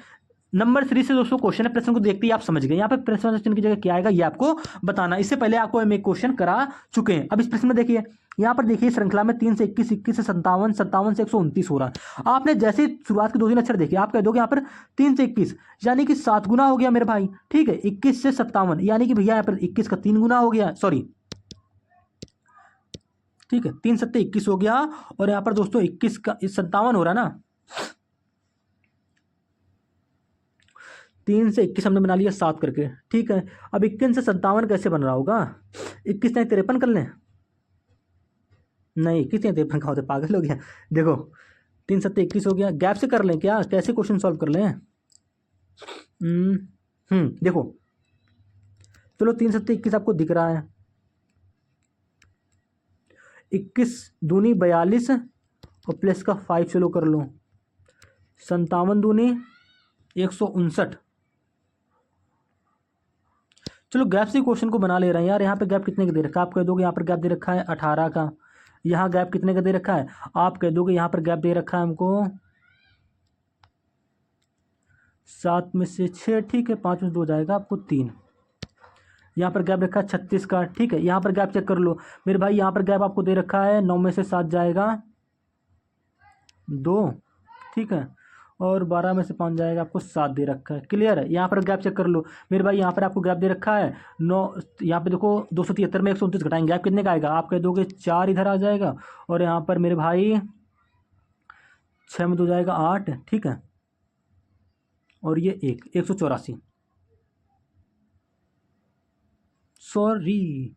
नंबर 3 से दोस्तों क्वेश्चन है, प्रश्न को देखते ही आप समझ गए। यहाँ पे प्रश्न की जगह क्या आएगा ये आपको बताना। इससे पहले आपको हम एक क्वेश्चन करा चुके हैं। अब इस प्रश्न में देखिए, यहाँ पर देखिए श्रृंखला में 3 से 21, 21 से 57, 57 से 129 हो रहा है। आपने जैसे शुरुआत के 2-3 अक्षर देखे, आप कह दोगे यहाँ पर 3 से 21 यानी कि 7 गुना हो गया मेरे भाई। ठीक है, 21 से 57 यानी कि भैया यहाँ पर 21 का 3 गुना हो गया, सॉरी, ठीक है, 3 7 21 हो गया, और यहाँ पर दोस्तों 21 का 57 हो रहा है ना। 3 से 21 हमने बना लिया 7 करके, ठीक है। अब 21 से 57 कैसे बन रहा होगा? 21 नहीं 53 कर लें? नहीं, 21 नहीं 53 का होता, पागल हो गया। देखो 3 7 21 हो गया, गैप से कर लें क्या? कैसे क्वेश्चन सॉल्व कर लें? देखो चलो 3 7 21 आपको दिख रहा है, 21 दूनी 42 और प्लस का 5 चलो कर लो, 57 दूनी 159। चलो गैप से क्वेश्चन को बना ले रहे हैं यार। यहाँ पे गैप कितने का दे रखा है? आप कह दोगे यहाँ पर गैप दे रखा है 18 का। यहाँ गैप कितने का दे रखा है? आप कह दोगे यहाँ पर गैप दे रखा है हमको 7 में से 6, ठीक है, 5 में से 2 जाएगा आपको 3। यहाँ पर गैप रखा है 36 का, ठीक है। यहाँ पर गैप चेक कर लो मेरे भाई, यहाँ पर गैप आपको दे रखा है 9 में से 7 जाएगा 2, ठीक है, और 12 में से 5 जाएगा आपको 7 दे रखा है। क्लियर है? यहाँ पर गैप चेक कर लो मेरे भाई, यहाँ पर आपको गैप दे रखा है 9, यहाँ पे देखो 273 में 129 घटाएंगे, गैप कितने का आएगा? आप कह दोगे 4 इधर आ जाएगा, और यहाँ पर मेरे भाई 6 में 2 जाएगा 8, ठीक है, और ये 184, सॉरी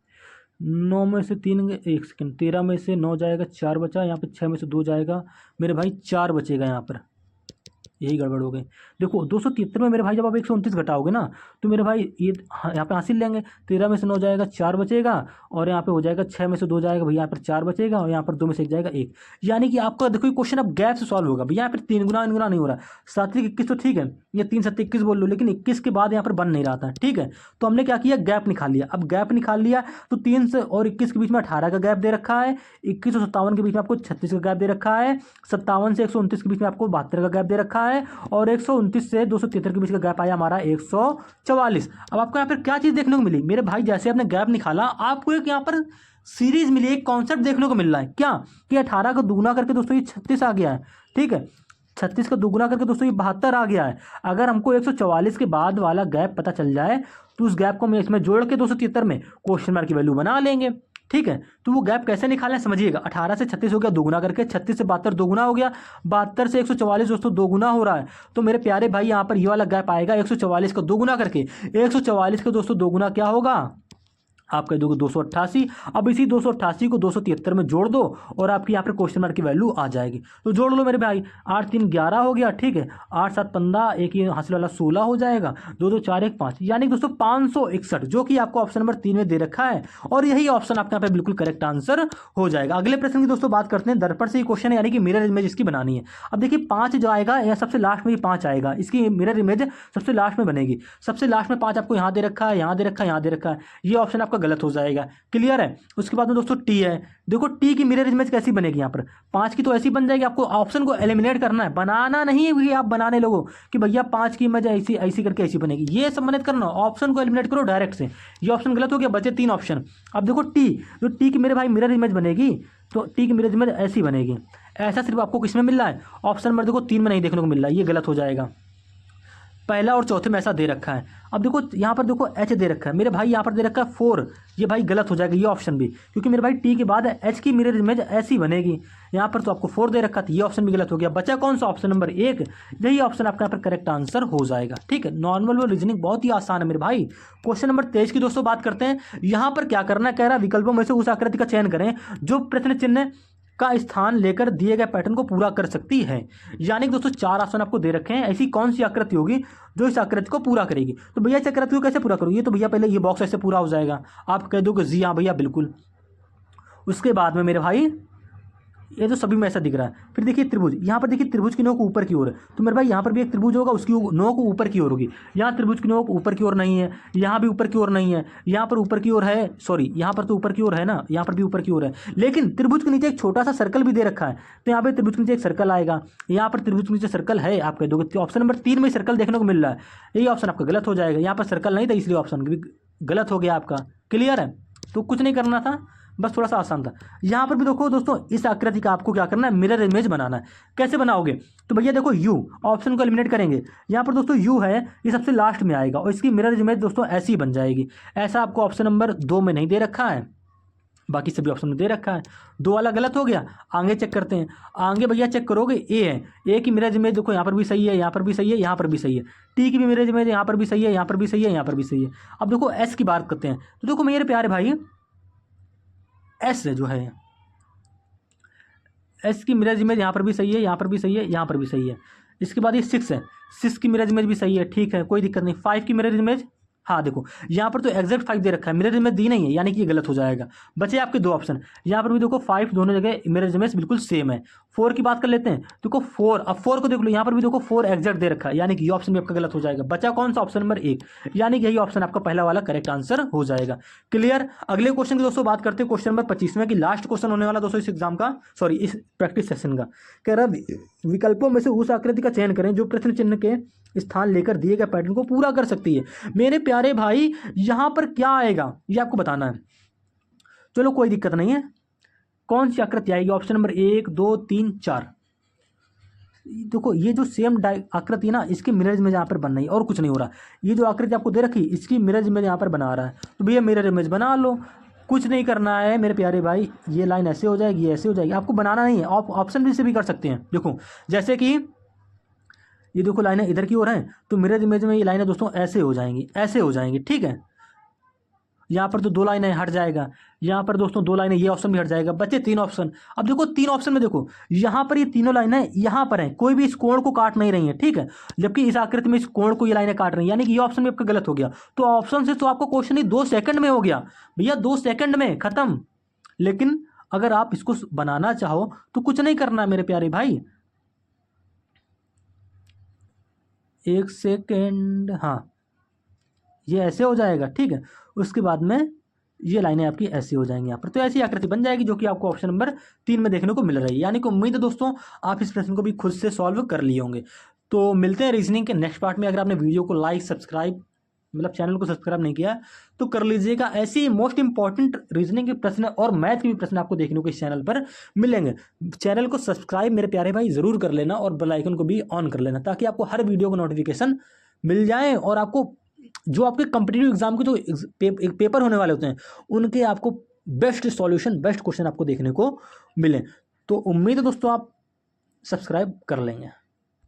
9 में से 3, 1 सेकेंड, 13 में से 9 जाएगा 4 बचा, यहाँ पे 6 में से 2 जाएगा मेरे भाई 4 बचेगा यहाँ पर, यही गड़बड़ हो गई। देखो 273 में मेरे भाई जब आप 129 घटाओगे ना तो मेरे भाई ये यहाँ पे हासिल लेंगे, 13 में से 9 जाएगा 4 बचेगा, और यहाँ पे हो जाएगा 6 में से 2 जाएगा भैया यहाँ पर 4 बचेगा, और यहाँ पर 2 में से 1 जाएगा 1। यानी कि आपका देखो ये क्वेश्चन अब गैप से सॉल्व होगा भैया, यहाँ पर 3 गुना गुना नहीं हो रहा। 7 21 तो ठीक है, ये 3 7 21 बोल लो, लेकिन 21 के बाद यहाँ पर बन नहीं रहा था, ठीक है। तो हमने क्या किया, गैप निकाल लिया। अब गैप निकाल लिया तो 3 से और 21 के बीच में 18 का गैप दे रखा है, 21 और 57 के बीच में आपको 36 का गैप दे रखा है, 57 से 129 के बीच में आपको 72 का गैप दे रखा है, और 129 से 273 के बीच का गैप आया हमारा 144। अब आपको यहाँ पर क्या चीज़ देखने को मिली मेरे भाई, जैसे आपने गैप निकाला आपको एक यहाँ पर सीरीज मिली, एक कॉन्सेप्ट देखने को मिल रहा है क्या, कि 18 को दुगुना करके दोस्तों ये 36 आ गया है, ठीक है। 36 का दुगुना करके दोस्तों ये 72 आ गया है। अगर हमको 144 के बाद वाला गैप पता चल जाए तो उस गैप को हम इसमें जोड़ के 273 में क्वेश्चन मार्क की वैल्यू बना लेंगे, ठीक है। तो वो गैप कैसे निकालना है समझिएगा। 18 से 36 हो गया दोगुना करके, 36 से 72 दोगुना हो गया, 72 से 144 दोस्तों दोगुना हो रहा है। तो मेरे प्यारे भाई यहाँ पर ये वाला गैप आएगा 144 का दोगुना करके। 144 का दोस्तों दोगुना क्या होगा, आप कह दोगे 288। अब इसी 288 को 273 में जोड़ दो और आपकी यहाँ पर क्वेश्चन मार्क की वैल्यू आ जाएगी। तो जोड़ लो मेरे भाई, 8 3 11 हो गया, ठीक है। 8 7 15, एक ही हासिल वाला 16 हो जाएगा, 2 2 4 1 5, यानी दोस्तों 561, जो कि आपको ऑप्शन नंबर 3 में दे रखा है। और यही ऑप्शन आपके यहाँ पे बिल्कुल करेक्ट आंसर हो जाएगा। अगले प्रश्न की दोस्तों बात करते हैं। दर्पण से ही क्वेश्चन है, यानी कि मिरर इमेज इसकी बनानी है। अब देखिए 5 जो आएगा या सबसे लास्ट में 5 आएगा, इसकी मिरर इमेज सबसे लास्ट में बनेगी। सबसे लास्ट में 5 आपको यहाँ दे रखा है, यहाँ दे रखा है, यहाँ दे रखा है, ये ऑप्शन आपका गलत हो जाएगा। क्लियर है। उसके बाद में दोस्तों टी है। देखो टी की मिरर इमेज कैसी बनेगी, यहाँ पर 5 की तो ऐसी बन जाएगी। आपको ऑप्शन को एलिमिनेट करना है, बनाना नहीं है कि आप बनाने लोगो कि भैया 5 की इमेज ऐसी ऐसी करके ऐसी बनेगी, ये सम्मानित करना। ऑप्शन को एलिमिनेट करो डायरेक्ट से, ये ऑप्शन गलत हो गया, बचे 3 ऑप्शन। अब देखो टी, जो टी की मेरे भाई मिरर इमेज बनेगी, तो टी की मिरर इमेज ऐसी बनेगी। ऐसा सिर्फ आपको किसमें मिल रहा है, ऑप्शन नंबर देखो 3 में नहीं देखने को मिल रहा है, ये गलत हो जाएगा। पहला और चौथे में ऐसा दे रखा है। अब देखो यहाँ पर देखो एच दे रखा है मेरे भाई, यहाँ पर दे रखा है 4, ये भाई गलत हो जाएगा ये ऑप्शन भी, क्योंकि मेरे भाई टी के बाद एच की मिरर इमेज ऐसी बनेगी। यहाँ पर तो आपको 4 दे रखा था, ये ऑप्शन भी गलत हो गया। बचा कौन सा, ऑप्शन नंबर 1, यही ऑप्शन आपका यहाँ पर करेक्ट आंसर हो जाएगा, ठीक है। नॉर्मल रीजनिंग बहुत ही आसान है मेरे भाई। क्वेश्चन नंबर 23 की दोस्तों बात करते हैं। यहाँ पर क्या करना है, कह रहा है विकल्पों में से उस आकृति का चयन करें जो प्रश्न चिन्ह का स्थान लेकर दिए गए पैटर्न को पूरा कर सकती है। यानी कि दोस्तों 4 ऑप्शन आपको दे रखे हैं, ऐसी कौन सी आकृति होगी जो इस आकृति को पूरा करेगी। तो भैया इस आकृति को कैसे पूरा करोगे, तो भैया पहले ये बॉक्स ऐसे पूरा हो जाएगा, आप कह दोगे जी हाँ भैया बिल्कुल। उसके बाद में मेरे भाई ये तो सभी में ऐसा दिख रहा है। फिर देखिए त्रिभुज, यहाँ पर देखिए त्रिभुज की नोक ऊपर की ओर है, तो मेरे भाई यहाँ पर भी एक त्रिभुज होगा, उसकी नोक ऊपर की ओर होगी। यहाँ त्रिभुज की नोक ऊपर की ओर नहीं है, यहाँ भी ऊपर की ओर नहीं है, यहाँ पर ऊपर की ओर है, सॉरी यहाँ पर तो ऊपर की ओर है ना, यहाँ पर भी ऊपर की ओर है, लेकिन त्रिभुज के नीचे एक छोटा सा सर्कल भी दे रखा है। तो यहाँ पर त्रिभुज के नीचे एक सर्कल आएगा, यहाँ पर त्रिभुज के नीचे सर्कल है, आप कह दोगे ऑप्शन नंबर 3 में सर्कल देखने को मिल रहा है, यही ऑप्शन आपका गलत हो जाएगा। यहाँ पर सर्कल नहीं था इसलिए ऑप्शन भी गलत हो गया आपका। क्लियर है, तो कुछ नहीं करना था, बस थोड़ा सा आसान था। यहाँ पर भी देखो दोस्तों इस आकृति का आपको क्या करना है, मिरर इमेज बनाना है। कैसे बनाओगे, तो भैया देखो यू, ऑप्शन को एलिमिनेट करेंगे। यहाँ पर दोस्तों यू है, ये सबसे लास्ट में आएगा और इसकी मिरर इमेज दोस्तों ऐसी बन जाएगी। ऐसा आपको ऑप्शन नंबर 2 में नहीं दे रखा है, बाकी सभी ऑप्शन में दे रखा है। 2 वाला गलत हो गया। आगे चेक करते हैं, आगे भैया चेक करोगे ए है, ए की मिरर इमेज देखो यहाँ पर भी सही है, यहाँ पर भी सही है, यहाँ पर भी सही है। टी की भी मिरर इमेज यहाँ पर भी सही है, यहाँ पर भी सही है, यहाँ पर भी सही है। अब देखो एस की बात करते हैं, तो देखो मेरे प्यारे भाई एस जो है, एस की मिरर इमेज यहाँ पर भी सही है, यहाँ पर भी सही है, यहाँ पर भी सही है। इसके बाद ये 6 है, 6 की मिरर इमेज भी सही है, ठीक है कोई दिक्कत नहीं। 5 की मिरर इमेज, हाँ देखो यहाँ पर तो एग्जैक्ट 5 दे रखा है, मिरर इमेज दी नहीं है, यानी कि ये गलत हो जाएगा। बचे आपके 2 ऑप्शन, यहाँ पर भी देखो 5 दोनों जगह मिरर इमेज बिल्कुल सेम है। 4 की बात कर लेते हैं, देखो 4, अब 4 को देख लो, यहाँ पर भी देखो 4 एग्जैक्ट दे रखा है, यानी कि ये ऑप्शन भी आपका गलत हो जाएगा। बचा कौन सा, ऑप्शन नंबर 1, यानी कि यही ऑप्शन आपका पहला वाला करेक्ट आंसर हो जाएगा। क्लियर। अगले क्वेश्चन की दोस्तों बात करते हैं, क्वेश्चन नंबर 25 की लास्ट क्वेश्चन होने वाला दोस्तों इस एग्जाम का, सॉरी इस प्रैक्टिस सेशन का। कह रहा विकल्पों में से उस आकृति का चयन करें जो प्रश्न चिन्ह के स्थान लेकर दिए गए पैटर्न को पूरा कर सकती है। मेरे प्यारे भाई यहां पर क्या आएगा ये आपको बताना है। चलो कोई दिक्कत नहीं है, कौन सी आकृति आएगी, ऑप्शन नंबर 1 2 3 4। देखो ये जो सेम आकृति है ना, इसकी मिरर इमेज यहाँ पर बन रही है और कुछ नहीं हो रहा। ये जो आकृति आपको दे रखी इसकी मिरर इमेज यहाँ पर बना रहा है, तो भैया मिरर इमेज बना लो, कुछ नहीं करना है मेरे प्यारे भाई। ये लाइन ऐसे हो जाएगी, ये ऐसे हो जाएगी, आपको बनाना नहीं है। आप ऑप्शन भी से भी कर सकते हैं। देखो जैसे कि ये देखो लाइनें इधर की ओर हैं, तो मिरर इमेज में ये लाइनें दोस्तों ऐसे हो जाएंगी, ऐसे हो जाएंगी, ठीक है। यहाँ पर तो 2 लाइनें हट जाएगा, यहाँ पर दोस्तों 2 लाइनें, ये ऑप्शन भी हट जाएगा, बचे 3 ऑप्शन। अब देखो 3 ऑप्शन में देखो यहाँ पर ये तीनों लाइनें यहाँ पर हैं, कोई भी इस कोण को काट नहीं रही है, ठीक है, जबकि इस आकृति में इस कोण को ये लाइनें काट रही हैं, यानी कि ये ऑप्शन भी आपका गलत हो गया। तो ऑप्शन से तो आपका क्वेश्चन ही 2 सेकंड में हो गया भैया, 2 सेकंड में खत्म। लेकिन अगर आप इसको बनाना चाहो तो कुछ नहीं करना है मेरे प्यारे भाई, 1 सेकेंड, हाँ ये ऐसे हो जाएगा, ठीक है। उसके बाद में ये लाइनें आपकी ऐसी हो जाएंगी यहाँ पर, तो ऐसी आकृति बन जाएगी जो कि आपको ऑप्शन नंबर 3 में देखने को मिल रही है। यानी कि उम्मीद है दोस्तों आप इस प्रश्न को भी खुद से सॉल्व कर लिए होंगे। तो मिलते हैं रीजनिंग के नेक्स्ट पार्ट में। अगर आपने वीडियो को लाइक सब्सक्राइब मतलब चैनल को सब्सक्राइब नहीं किया तो कर लीजिएगा। ऐसे ही मोस्ट इंपॉर्टेंट रीजनिंग के प्रश्न और मैथ के भी प्रश्न आपको देखने को इस चैनल पर मिलेंगे। चैनल को सब्सक्राइब मेरे प्यारे भाई ज़रूर कर लेना और बेल आइकन को भी ऑन कर लेना, ताकि आपको हर वीडियो का नोटिफिकेशन मिल जाए और आपको जो आपके कॉम्पिटिटिव एग्जाम के जो पेपर होने वाले होते हैं उनके आपको बेस्ट सॉल्यूशन, बेस्ट क्वेश्चन आपको देखने को मिले। तो उम्मीद है दोस्तों आप सब्सक्राइब कर लेंगे।